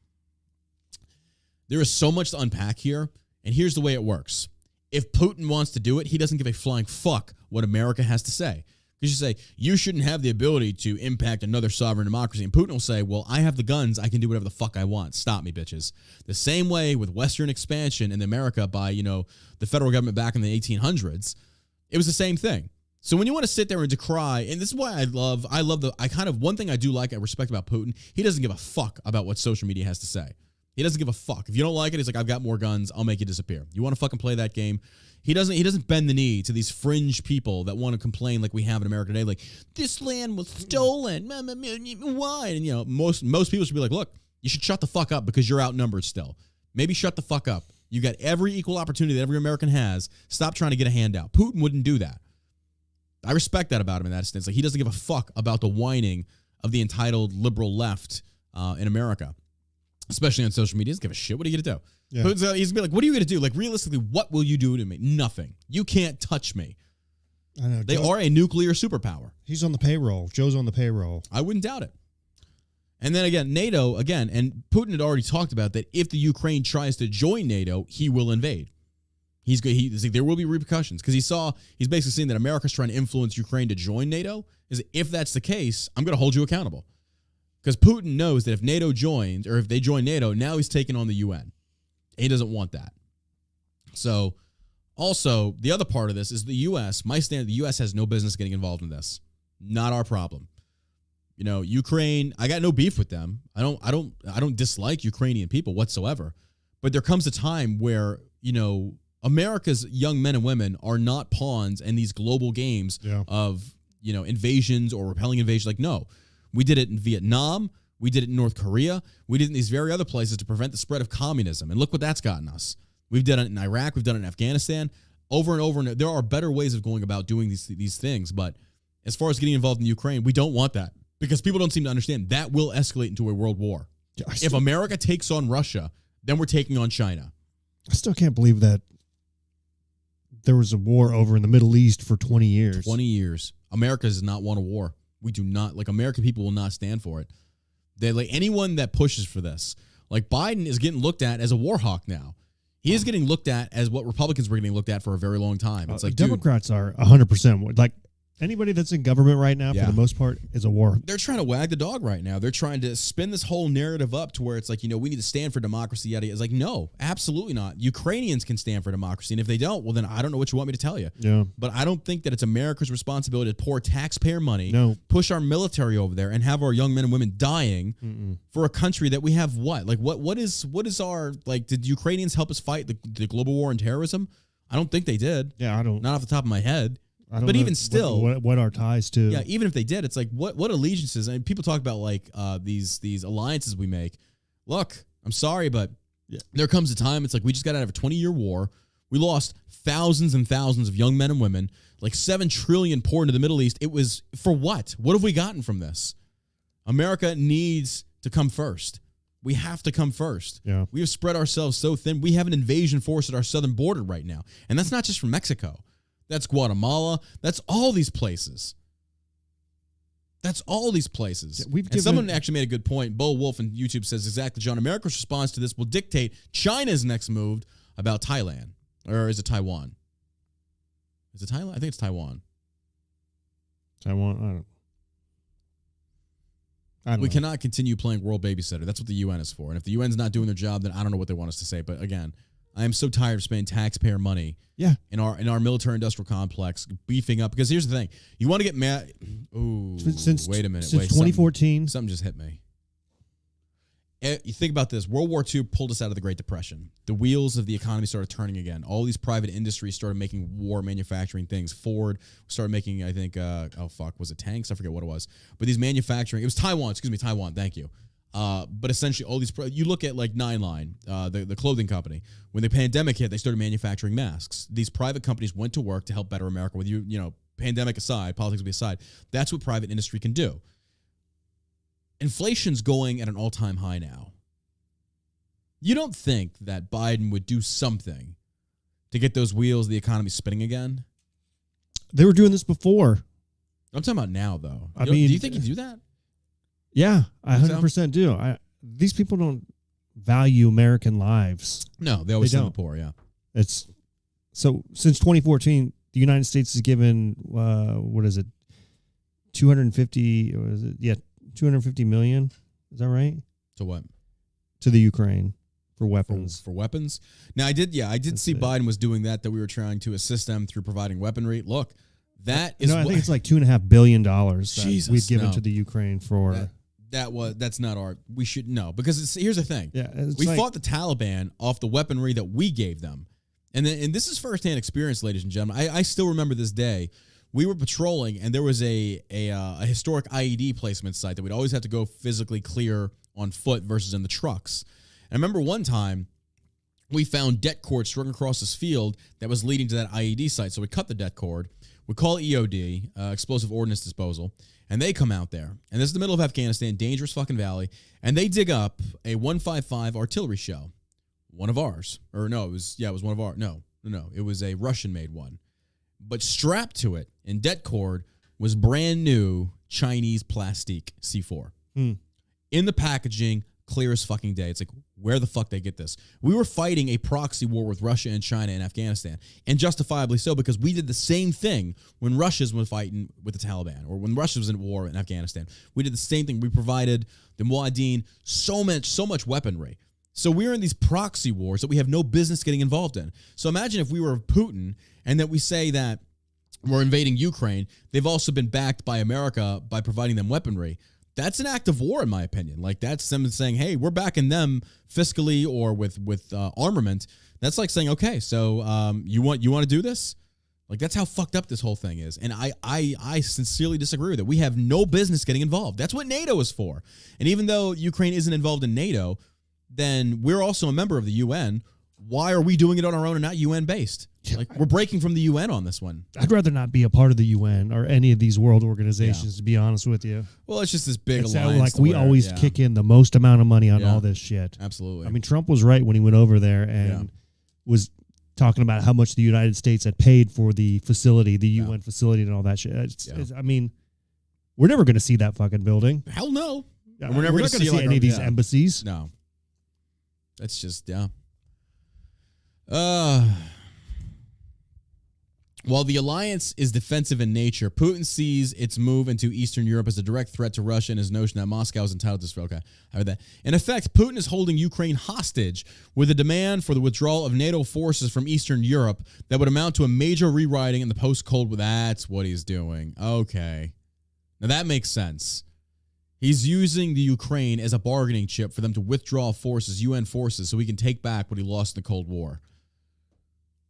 There is so much to unpack here, and here's the way it works. If Putin wants to do it, he doesn't give a flying fuck what America has to say. You should say, you shouldn't have the ability to impact another sovereign democracy. And Putin will say, well, I have the guns. I can do whatever the fuck I want. Stop me, bitches. The same way with Western expansion in America by, the federal government back in the 1800s, it was the same thing. So when you want to sit there and decry, and this is why one thing I do like, I respect about Putin, he doesn't give a fuck about what social media has to say. He doesn't give a fuck. If you don't like it, he's like, I've got more guns. I'll make you disappear. You want to fucking play that game? He doesn't bend the knee to these fringe people that want to complain like we have in America today. Like, this land was stolen. Why? And, most people should be like, look, you should shut the fuck up because you're outnumbered still. Maybe shut the fuck up. You got every equal opportunity that every American has. Stop trying to get a handout. Putin wouldn't do that. I respect that about him in that sense. Like, he doesn't give a fuck about the whining of the entitled liberal left in America. Especially on social media. He doesn't give a shit. What are you going to do? Yeah. He's going to be like, what are you going to do? Like, realistically, what will you do to me? Nothing. You can't touch me. I know. They are a nuclear superpower. He's on the payroll. Joe's on the payroll. I wouldn't doubt it. And then again, NATO, and Putin had already talked about that if the Ukraine tries to join NATO, he will invade. He's like, there will be repercussions because he's basically saying that America's trying to influence Ukraine to join NATO. If that's the case, I'm going to hold you accountable. Because Putin knows that if NATO joins, or if they join NATO, now he's taking on the UN. He doesn't want that. So, also, the other part of this is the U.S. The U.S. has no business getting involved in this. Not our problem. Ukraine, I got no beef with them. I don't dislike Ukrainian people whatsoever. But there comes a time where, America's young men and women are not pawns in these global games of, invasions or repelling invasions. Like, no. We did it in Vietnam. We did it in North Korea. We did it in these very other places to prevent the spread of communism. And look what that's gotten us. We've done it in Iraq. We've done it in Afghanistan. Over and over. And there are better ways of going about doing these things. But as far as getting involved in Ukraine, we don't want that. Because people don't seem to understand that will escalate into a world war. If America takes on Russia, then we're taking on China. I still can't believe that there was a war over in the Middle East for 20 years. 20 years. America does not want a war. We do not, American people will not stand for it. They anyone that pushes for this, Like Biden is getting looked at as a war hawk now. He is getting looked at as what Republicans were getting looked at for a very long time. It's like Democrats are 100% like anybody that's in government right now, for the most part, is a war. They're trying to wag the dog right now. They're trying to spin this whole narrative up to where it's like, we need to stand for democracy. Yada. It's like, no, absolutely not. Ukrainians can stand for democracy. And if they don't, well, then I don't know what you want me to tell you. Yeah. But I don't think that it's America's responsibility to pour taxpayer money, push our military over there, and have our young men and women dying for a country that we have what? Like, what is our, like, did Ukrainians help us fight the global war on terrorism? I don't think they did. Yeah, I don't. Not off the top of my head. But even still, what our ties to? Yeah, even if they did, it's like what allegiances. And people talk about like these alliances we make. Look, I'm sorry, but there comes a time. It's like we just got out of a 20-year war. We lost thousands and thousands of young men and women. Like $7 trillion poured into the Middle East. It was for what? What have we gotten from this? America needs to come first. We have to come first. Yeah. We have spread ourselves so thin. We have an invasion force at our southern border right now, and that's not just from Mexico. That's Guatemala. That's all these places. That's all these places. Yeah, someone actually made a good point. Bo Wolf on YouTube says exactly, John, America's response to this will dictate China's next move about Thailand. Or is it Taiwan? Is it Thailand? I think it's Taiwan. Taiwan? I don't know. We cannot continue playing world babysitter. That's what the UN is for. And if the UN's not doing their job, then I don't know what they want us to say. But again, I am so tired of spending taxpayer money in our military industrial complex, beefing up. Because here's the thing. You want to get mad. Ooh, wait a minute. Since 2014. Something just hit me. You think about this. World War II pulled us out of the Great Depression. The wheels of the economy started turning again. All these private industries started making war manufacturing things. Ford started making, I think, was it tanks? I forget what it was. But these manufacturing, it was Taiwan, thank you. But essentially, all these, you look at like Nine Line, the clothing company. When the pandemic hit, they started manufacturing masks. These private companies went to work to help better America. With pandemic aside, politics be aside, that's what private industry can do. Inflation's going at an all-time high now. You don't think that Biden would do something to get those wheels of the economy spinning again? They were doing this before. I'm talking about now, though. Do you think he'd do that? Yeah, I 100% do. These people don't value American lives. No, they always send the poor, yeah. It's so since 2014, the United States has given, 250 million. Is that right? To what? To the Ukraine for weapons. For weapons? Now, I did see Biden was doing that we were trying to assist them through providing weaponry. Look, that is... I think it's like $2.5 billion that we've given to the Ukraine for... That's not our... We should... No, because here's the thing. Yeah, we fought the Taliban off the weaponry that we gave them. And this is firsthand experience, ladies and gentlemen. I still remember this day. We were patrolling, and there was a historic IED placement site that we'd always have to go physically clear on foot versus in the trucks. And I remember one time we found det cord strung across this field that was leading to that IED site. So we cut the det cord. We call EOD, Explosive Ordnance Disposal, and they come out there. And this is the middle of Afghanistan, dangerous fucking valley, and they dig up a 155 artillery shell, one of ours. Or no, it was one of ours. No, it was a Russian-made one. But strapped to it in det cord was brand new Chinese plastique C4. In the packaging, clear as fucking day. It's like, where the fuck they get this? We were fighting a proxy war with Russia and China in Afghanistan, and justifiably so, because we did the same thing when Russia was fighting with the Taliban, or when Russia was in war in Afghanistan. We did the same thing. We provided the Muad'Din so much weaponry. So we're in these proxy wars that we have no business getting involved in. So imagine if we were Putin and that we say that we're invading Ukraine. They've also been backed by America by providing them weaponry. That's an act of war, in my opinion. Like, that's them saying, hey, we're backing them fiscally or with armament. That's like saying, okay, so you want to do this? Like, that's how fucked up this whole thing is. And I sincerely disagree with it. We have no business getting involved. That's what NATO is for. And even though Ukraine isn't involved in NATO, then we're also a member of the UN. Why are we doing it on our own and not UN-based? Like, we're breaking from the UN on this one. I'd rather not be a part of the UN or any of these world organizations, to be honest with you. Well, it's just this big alliance. Like, we always kick in the most amount of money on all this shit. Absolutely. I mean, Trump was right when he went over there and was talking about how much the United States had paid for the facility, the UN facility and all that shit. I mean, we're never going to see that fucking building. Hell no. We're never going to see any of these embassies. No. That's just, yeah. While the alliance is defensive in nature, Putin sees its move into Eastern Europe as a direct threat to Russia and his notion that Moscow is entitled to... Okay, I heard that. In effect, Putin is holding Ukraine hostage with a demand for the withdrawal of NATO forces from Eastern Europe that would amount to a major rewriting in the post-Cold War. That's what he's doing. Okay. Now that makes sense. He's using the Ukraine as a bargaining chip for them to withdraw forces, UN forces, so he can take back what he lost in the Cold War.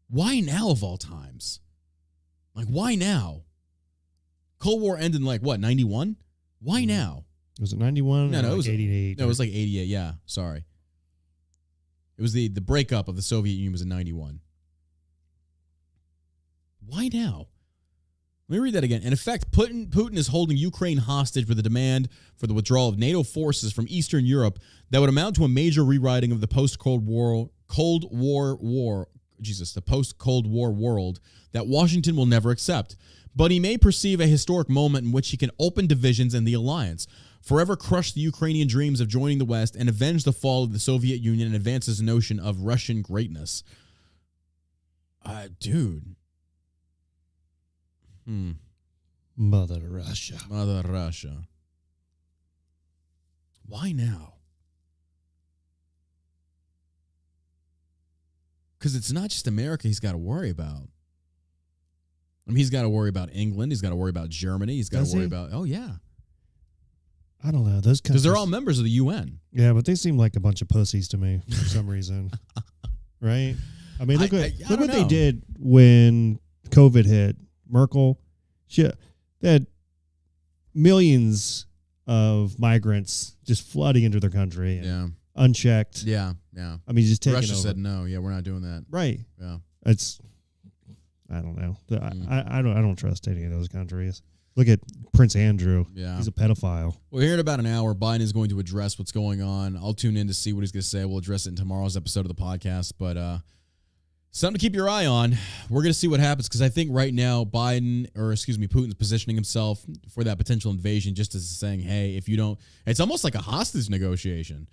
Why now of all times? Like, why now? Cold War ended in, 91? Why now? Was it 91? No, it was 88. No, it was 88, yeah. Sorry. It was the breakup of the Soviet Union was in 91. Why now? Let me read that again. In effect, Putin is holding Ukraine hostage with a demand for the withdrawal of NATO forces from Eastern Europe that would amount to a major rewriting of the post-Cold War world that Washington will never accept. But he may perceive a historic moment in which he can open divisions in the alliance, forever crush the Ukrainian dreams of joining the West, and avenge the fall of the Soviet Union and advance his notion of Russian greatness. Dude. Mother Russia. Mother Russia. Why now? Because it's not just America he's got to worry about. I mean, he's got to worry about England. He's got to worry about Germany. He's got to worry about... Oh, yeah. I don't know. Those countries... Because they're all members of the UN. Yeah, but they seem like a bunch of pussies to me for some reason. Right? I mean, look what they did when COVID hit. Merkel, they had millions of migrants just flooding into their country. Yeah. Unchecked. Yeah. I mean, just taking Russia over. said no. Yeah, we're not doing that. Right. Yeah. It's... I don't know. I don't trust any of those countries. Look at Prince Andrew. Yeah. He's a pedophile. Well, here in about an hour, Biden is going to address what's going on. I'll tune in to see what he's going to say. We'll address it in tomorrow's episode of the podcast. But something to keep your eye on. We're going to see what happens because I think right now Putin's positioning himself for that potential invasion just as saying, hey, if you don't... It's almost like a hostage negotiation.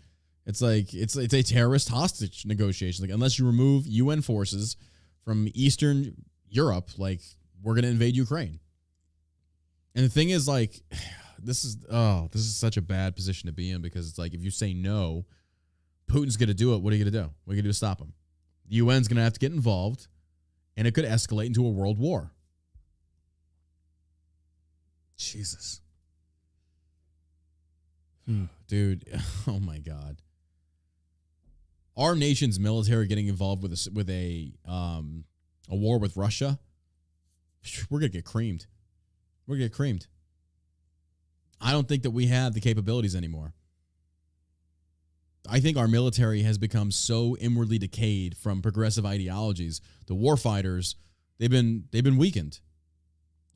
It's like it's a terrorist hostage negotiation. Like, unless you remove UN forces from Eastern Europe, we're going to invade Ukraine. And the thing is, this is such a bad position to be in because it's like if you say no, Putin's going to do it. What are you going to do? What are you going to do to stop him? The UN's going to have to get involved, and it could escalate into a world war. Jesus. Dude, oh my God. Our nation's military getting involved with a war with Russia, we're going to get creamed. We're going to get creamed. I don't think that we have the capabilities anymore. I think our military has become so inwardly decayed from progressive ideologies. The war fighters, they've been weakened.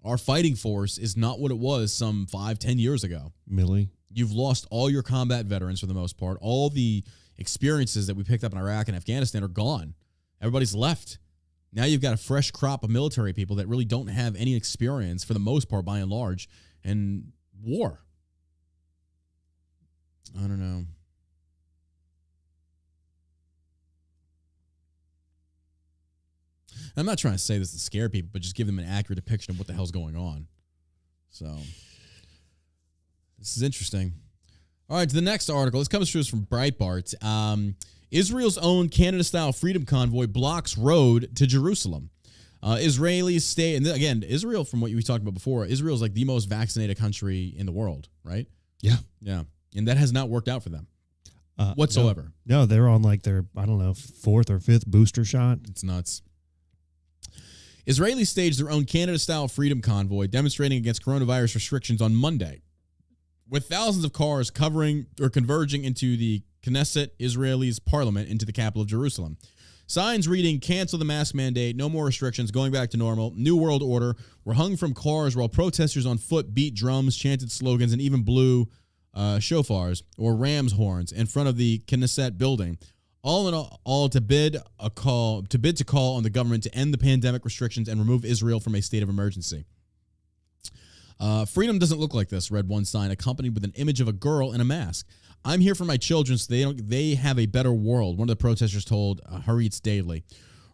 Our fighting force is not what it was some 5-10 years ago. Millie. You've lost all your combat veterans for the most part. All the experiences that we picked up in Iraq and Afghanistan are gone. Everybody's left. Now you've got a fresh crop of military people that really don't have any experience, for the most part, by and large, in war. I don't know. I'm not trying to say this to scare people, but just give them an accurate depiction of what the hell's going on. So, this is interesting. All right, to the next article. This comes to us from Breitbart. Israel's own Canada-style freedom convoy blocks road to Jerusalem. Israelis stay, and again, Israel, from what we talked about before, Israel is like the most vaccinated country in the world, right? Yeah. Yeah. And that has not worked out for them whatsoever. No, they're on their, 4th or 5th booster shot. It's nuts. Israelis staged their own Canada-style freedom convoy demonstrating against coronavirus restrictions on Monday, with thousands of cars covering or converging into the Knesset, Israeli's parliament, into the capital of Jerusalem. Signs reading, "Cancel the mask mandate, no more restrictions, going back to normal, New World Order," were hung from cars while protesters on foot beat drums, chanted slogans, and even blew shofars or ram's horns in front of the Knesset building. All in all, to bid to call on the government to end the pandemic restrictions and remove Israel from a state of emergency. Freedom doesn't look like this, read one sign, accompanied with an image of a girl in a mask. I'm here for my children so they have a better world, one of the protesters told Haaretz Daily.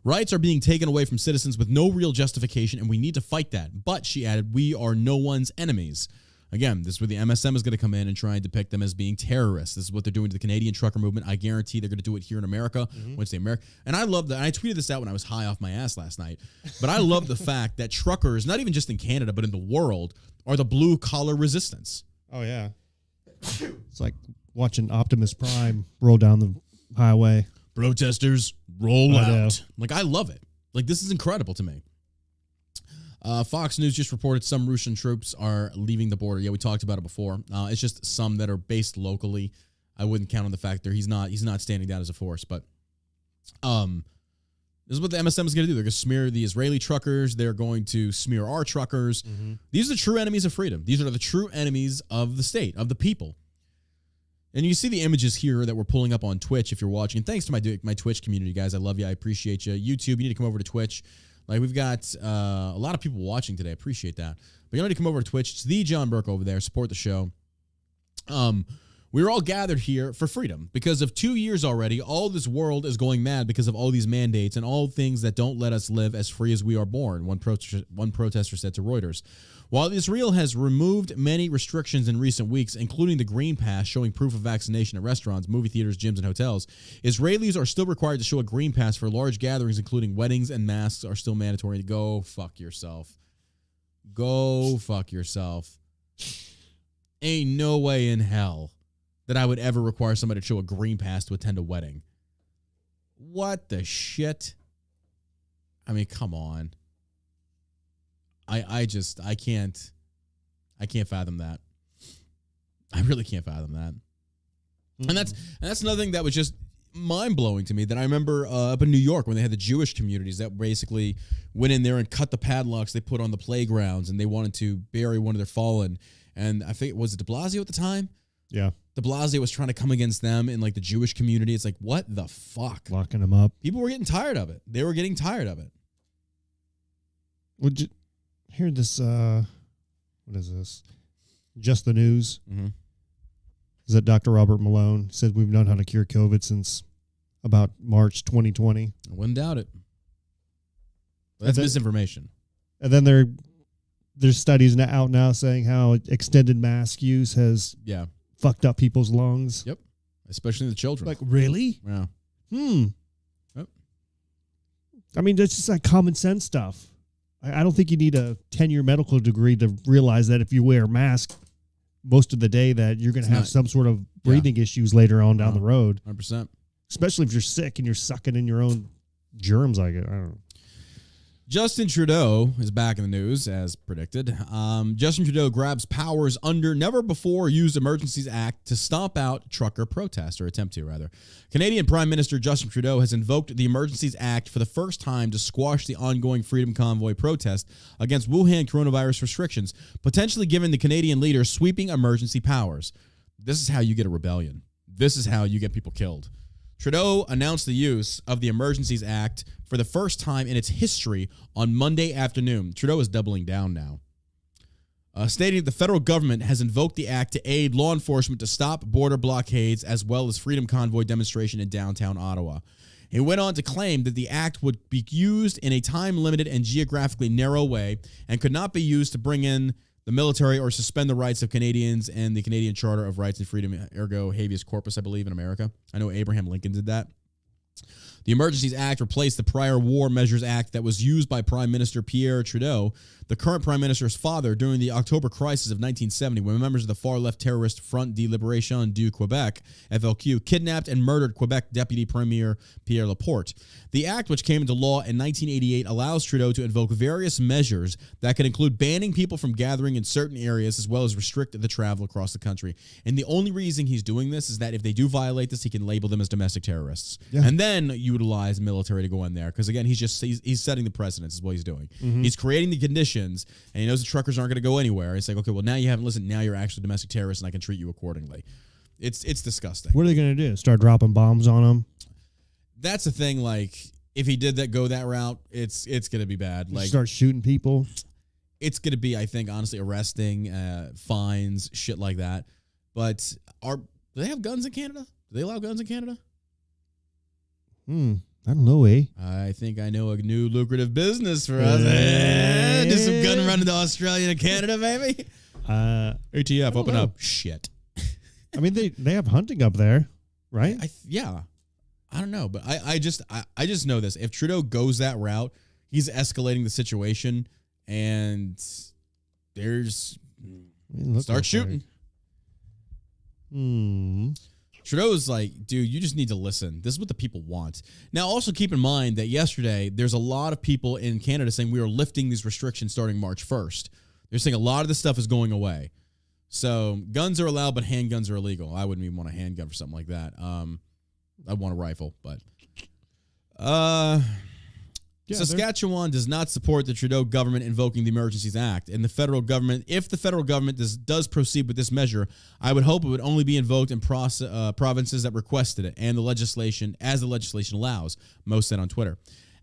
Rights are being taken away from citizens with no real justification, and we need to fight that. But, she added, we are no one's enemies. Again, this is where the MSM is going to come in and try and depict them as being terrorists. This is what they're doing to the Canadian trucker movement. I guarantee they're going to do it here in America. Once they America, and I love that. I tweeted this out when I was high off my ass last night. But I love the fact that truckers, not even just in Canada, but in the world, are the blue collar resistance. Oh yeah, it's like watching Optimus Prime roll down the highway. Protesters roll out. Like, I love it. Like, this is incredible to me. Fox News just reported some Russian troops are leaving the border. Yeah, we talked about it before. It's just some that are based locally. I wouldn't count on the fact that he's not standing down as a force. But this is what the MSM is going to do. They're going to smear the Israeli truckers. They're going to smear our truckers. These are the true enemies of freedom. These are the true enemies of the state, of the people. And you see the images here that we're pulling up on Twitch if you're watching. And thanks to my Twitch community, guys. I love you. I appreciate you. YouTube, you need to come over to Twitch. Like, we've got a lot of people watching today. I appreciate that. But you need to come over to Twitch. It's the John Burke over there. Support the show. We were all gathered here for freedom because of 2 years already. All this world is going mad because of all these mandates and all things that don't let us live as free as we are born, one protester said to Reuters. While Israel has removed many restrictions in recent weeks, including the Green Pass showing proof of vaccination at restaurants, movie theaters, gyms, and hotels, Israelis are still required to show a Green Pass for large gatherings, including weddings, and masks are still mandatory. Go fuck yourself. Go fuck yourself. Ain't no way in hell that I would ever require somebody to show a Green Pass to attend a wedding. What the shit? I mean, come on. I can't fathom that. I really can't fathom that. And that's another thing that was just mind-blowing to me that I remember up in New York when they had the Jewish communities that basically went in there and cut the padlocks they put on the playgrounds, and they wanted to bury one of their fallen. And I think, was it de Blasio at the time? Yeah. De Blasio was trying to come against them in like the Jewish community. It's like, what the fuck? Locking them up. People were getting tired of it. They were getting tired of it. Would you hear this? What is this? Just the News. Is that Dr. Robert Malone said we've known how to cure COVID since about March 2020. I wouldn't doubt it. That's misinformation. And then there's studies out now saying how extended mask use has fucked up people's lungs. Yep. Especially the children. Like, really? Yeah. Yep. I mean, that's just like common sense stuff. I don't think you need a 10-year medical degree to realize that if you wear a mask most of the day that you're going to have some sort of breathing issues later on down the road. 100%. Especially if you're sick and you're sucking in your own germs. I don't know. Justin Trudeau is back in the news, as predicted. Justin Trudeau grabs powers under never-before-used Emergencies Act to stomp out trucker protests, or attempt to, rather. Canadian Prime Minister Justin Trudeau has invoked the Emergencies Act for the first time to squash the ongoing Freedom Convoy protest against Wuhan coronavirus restrictions, potentially giving the Canadian leader sweeping emergency powers. This is how you get a rebellion. This is how you get people killed. Trudeau announced the use of the Emergencies Act for the first time in its history on Monday afternoon. Trudeau is doubling down now, stating the federal government has invoked the act to aid law enforcement to stop border blockades as well as Freedom Convoy demonstration in downtown Ottawa. He went on to claim that the act would be used in a time-limited and geographically narrow way and could not be used to bring in the military or suspend the rights of Canadians and the Canadian Charter of Rights and Freedom, ergo habeas corpus, I believe, in America. I know Abraham Lincoln did that. The Emergencies Act replaced the prior War Measures Act that was used by Prime Minister Pierre Trudeau, the current Prime Minister's father, during the October crisis of 1970, when members of the far-left terrorist Front de Liberation du Quebec, FLQ, kidnapped and murdered Quebec Deputy Premier Pierre Laporte. The act, which came into law in 1988, allows Trudeau to invoke various measures that could include banning people from gathering in certain areas as well as restrict the travel across the country. And the only reason he's doing this is that if they do violate this, he can label them as domestic terrorists. Yeah. And then utilize military to go in there. Because again, he's setting the precedence is what he's doing. Mm-hmm. He's creating the conditions, and he knows the truckers aren't going to go anywhere. He's like, okay, well, now you haven't listened. Now you're actually domestic terrorists, and I can treat you accordingly. It's disgusting. What are they going to do? Start dropping bombs on them? That's the thing. Like, if he did that, go that route, it's going to be bad. Like, start shooting people. It's going to be, I think, honestly, arresting, fines, shit like that. But Do they have guns in Canada? Do they allow guns in Canada? I don't know, eh? I think I know a new lucrative business for us. Do some gun running to Australia and Canada, baby. ATF, open up. Shit. I mean, they have hunting up there, right? Yeah. I don't know, but I just know this. If Trudeau goes that route, he's escalating the situation, and start shooting. Trudeau's like, dude, you just need to listen. This is what the people want. Now, also keep in mind that yesterday, there's a lot of people in Canada saying we are lifting these restrictions starting March 1st. They're saying a lot of this stuff is going away. So guns are allowed, but handguns are illegal. I wouldn't even want a handgun for something like that. I'd want a rifle, but Saskatchewan does not support the Trudeau government invoking the Emergencies Act, and the federal government, if the federal government does proceed with this measure, I would hope it would only be invoked in provinces that requested it, and the legislation allows. Most said on Twitter.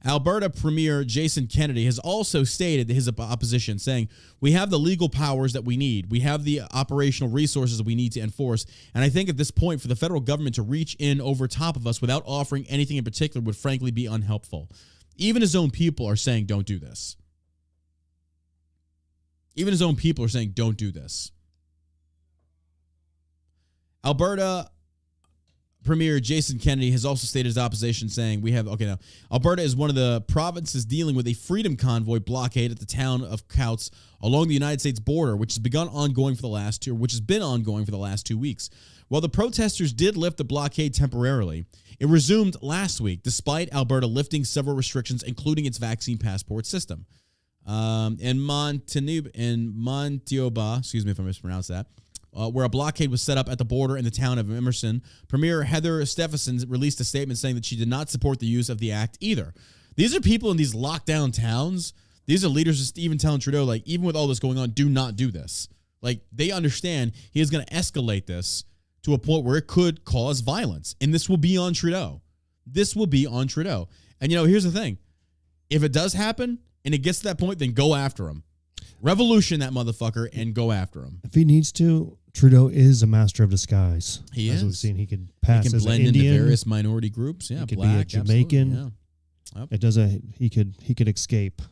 Alberta Premier Jason Kennedy has also stated his opposition, saying, we have the legal powers that we need. We have the operational resources that we need to enforce. And I think at this point, for the federal government to reach in over top of us without offering anything in particular would frankly be unhelpful. Even his own people are saying, don't do this. Even his own people are saying, don't do this. Alberta Premier Jason Kennedy has also stated his opposition, saying, Alberta is one of the provinces dealing with a freedom convoy blockade at the town of Coutts along the United States border, which has been ongoing for the last 2 weeks. While the protesters did lift the blockade temporarily, it resumed last week, despite Alberta lifting several restrictions, including its vaccine passport system. In Manitoba, excuse me if I mispronounced that, where a blockade was set up at the border in the town of Emerson, Premier Heather Stephenson released a statement saying that she did not support the use of the act either. These are people in these lockdown towns. These are leaders just even telling Trudeau, like, even with all this going on, do not do this. Like, they understand he is going to escalate this to a point where it could cause violence. And this will be on Trudeau. This will be on Trudeau. And, here's the thing. If it does happen and it gets to that point, then go after him. Revolution that motherfucker and go after him. If he needs to, Trudeau is a master of disguise. He As we've seen, he could pass as blend an Indian, into various minority groups. Yeah, he could black, be a Jamaican. Yeah. Yep. It doesn't. He could escape.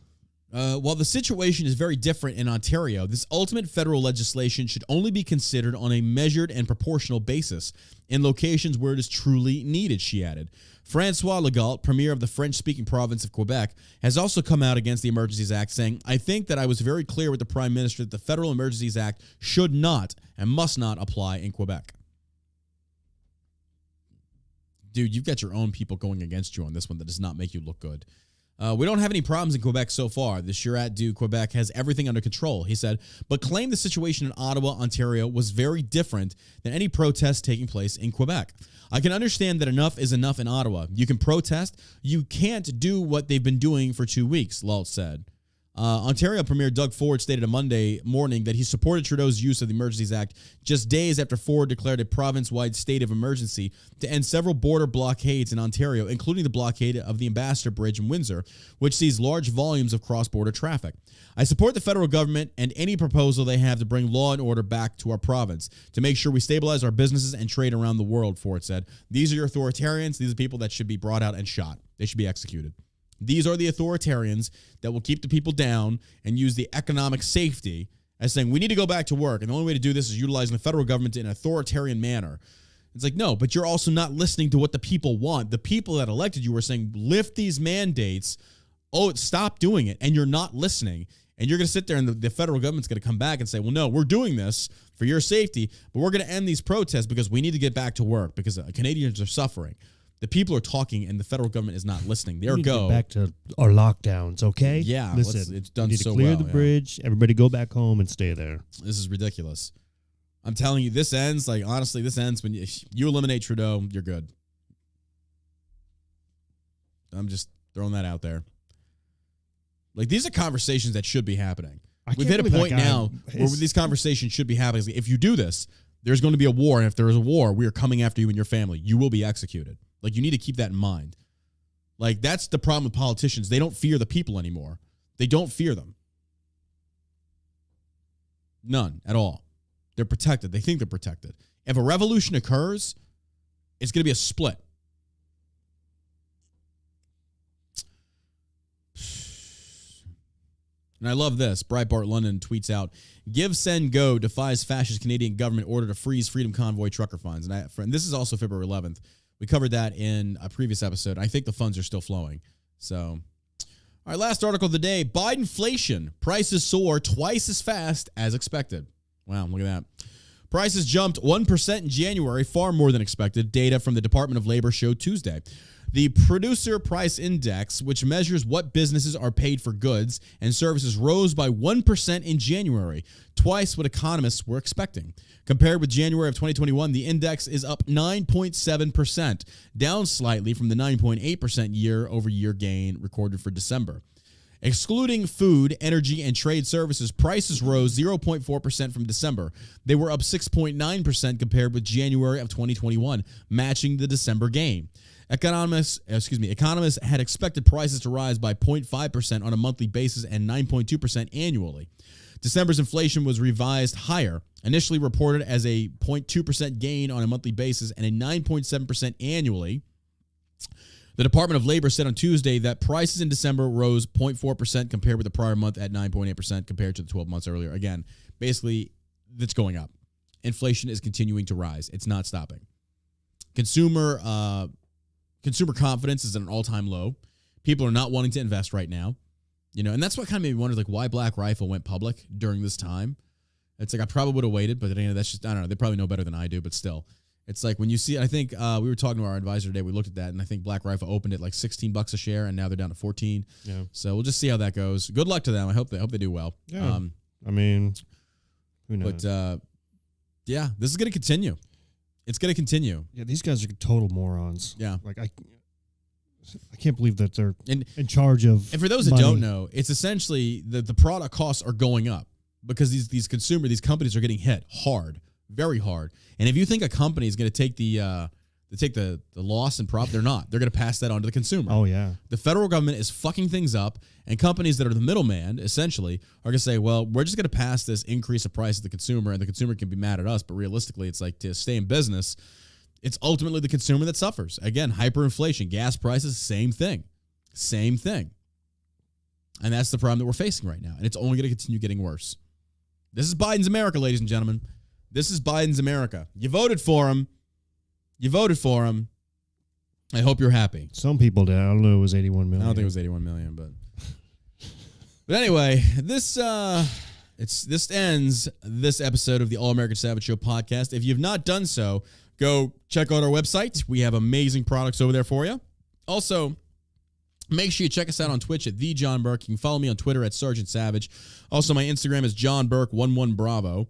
While the situation is very different in Ontario, this ultimate federal legislation should only be considered on a measured and proportional basis in locations where it is truly needed, she added. François Legault, premier of the French-speaking province of Quebec, has also come out against the Emergencies Act, saying, I think that I was very clear with the Prime Minister that the Federal Emergencies Act should not and must not apply in Quebec. Dude, you've got your own people going against you on this one that does not make you look good. We don't have any problems in Quebec so far. The Chariot du Quebec has everything under control, he said, but claimed the situation in Ottawa, Ontario was very different than any protests taking place in Quebec. I can understand that enough is enough in Ottawa. You can protest. You can't do what they've been doing for 2 weeks, Lalt said. Ontario Premier Doug Ford stated on Monday morning that he supported Trudeau's use of the Emergencies Act just days after Ford declared a province-wide state of emergency to end several border blockades in Ontario, including the blockade of the Ambassador Bridge in Windsor, which sees large volumes of cross-border traffic. I support the federal government and any proposal they have to bring law and order back to our province, to make sure we stabilize our businesses and trade around the world, Ford said. These are your authoritarians. These are people that should be brought out and shot. They should be executed. These are the authoritarians that will keep the people down and use the economic safety as saying, we need to go back to work. And the only way to do this is utilizing the federal government in an authoritarian manner. It's like, no, but you're also not listening to what the people want. The people that elected you were saying, lift these mandates. Oh, stop doing it. And you're not listening. And you're going to sit there and the federal government's going to come back and say, well, no, we're doing this for your safety, but we're going to end these protests because we need to get back to work because Canadians are suffering. The people are talking, and the federal government is not listening. There go. Get back to our lockdowns, okay? Yeah, listen. It's done so well. Clear the bridge. Everybody go back home and stay there. This is ridiculous. I'm telling you, this ends. Like honestly, this ends when you eliminate Trudeau. You're good. I'm just throwing that out there. Like these are conversations that should be happening. We've hit a point now where these conversations should be happening. If you do this, there's going to be a war, and if there is a war, we are coming after you and your family. You will be executed. Like, you need to keep that in mind. Like, that's the problem with politicians. They don't fear the people anymore. They don't fear them. None at all. They're protected. They think they're protected. If a revolution occurs, it's going to be a split. And I love this. Breitbart London tweets out, Give, Send, Go defies fascist Canadian government order to freeze Freedom Convoy trucker funds. And this is also February 11th. We covered that in a previous episode. I think the funds are still flowing. So, all right, last article of the day. Bidenflation. Prices soar twice as fast as expected. Wow, look at that. Prices jumped 1% in January, far more than expected. Data from the Department of Labor showed Tuesday. The Producer Price Index, which measures what businesses are paid for goods and services, rose by 1% in January, twice what economists were expecting. Compared with January of 2021, the index is up 9.7%, down slightly from the 9.8% year-over-year gain recorded for December. Excluding food, energy, and trade services, prices rose 0.4% from December. They were up 6.9% compared with January of 2021, matching the December gain. Economists had expected prices to rise by 0.5% on a monthly basis and 9.2% annually. December's inflation was revised higher, initially reported as a 0.2% gain on a monthly basis and a 9.7% annually. The Department of Labor said on Tuesday that prices in December rose 0.4% compared with the prior month at 9.8% compared to the 12 months earlier. Again, basically, it's going up. Inflation is continuing to rise. It's not stopping. Consumer confidence is at an all-time low. People are not wanting to invest right now. And that's what kind of made me wonder, why Black Rifle went public during this time. It's I probably would have waited, but that's just, I don't know. They probably know better than I do, but still. It's when you see, I think we were talking to our advisor today. We looked at that, and I think Black Rifle opened at $16 a share, and now they're down to 14. Yeah. So we'll just see how that goes. Good luck to them. I hope they do well. Yeah. I mean, who knows? But yeah, this is going to continue. It's going to continue. Yeah, these guys are total morons. Yeah. I can't believe that they're in charge of. And for those that don't know, it's essentially the product costs are going up because these companies are getting hit hard, very hard. And if you think a company is going to take the loss and profit, they're not. They're going to pass that on to the consumer. Oh yeah. The federal government is fucking things up, and companies that are the middleman essentially are going to say, well, we're just going to pass this increase of price to the consumer, and the consumer can be mad at us, but realistically, it's to stay in business. It's ultimately the consumer that suffers. Again, hyperinflation, gas prices, same thing. And that's the problem that we're facing right now. And it's only going to continue getting worse. This is Biden's America, ladies and gentlemen. This is Biden's America. You voted for him. I hope you're happy. Some people did. I don't know. It was 81 million. I don't think it was 81 million, but anyway, this ends this episode of the All American Savage Show podcast. If you've not done so, go check out our website. We have amazing products over there for you. Also, make sure you check us out on Twitch at The John Burke. You can follow me on Twitter at Sergeant Savage. Also, my Instagram is John Burke 11 Bravo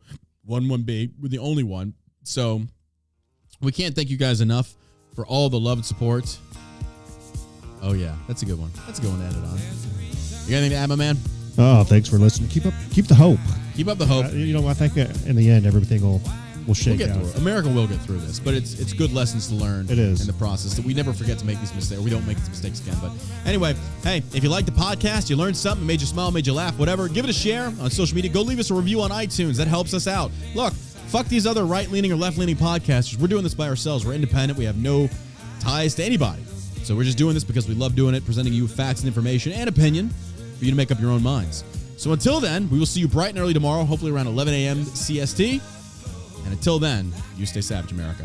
11B. We're the only one. So we can't thank you guys enough for all the love and support. Oh yeah, that's a good one. That's a good one to end it on. You got anything to add, my man? Oh, thanks for listening. Keep the hope. Keep up the hope. I think in the end everything will shake out. Through it. America will get through this, but it's good lessons to learn. It is. In the process that we never forget to make these mistakes. Or we don't make these mistakes again. But anyway, hey, if you like the podcast, you learned something, made you smile, made you laugh, whatever, give it a share on social media. Go leave us a review on iTunes. That helps us out. Look, fuck these other right-leaning or left-leaning podcasters. We're doing this by ourselves. We're independent. We have no ties to anybody. So we're just doing this because we love doing it, presenting you facts and information and opinion for you to make up your own minds. So until then, we will see you bright and early tomorrow, hopefully around 11 a.m. CST. And until then, you stay savage, America.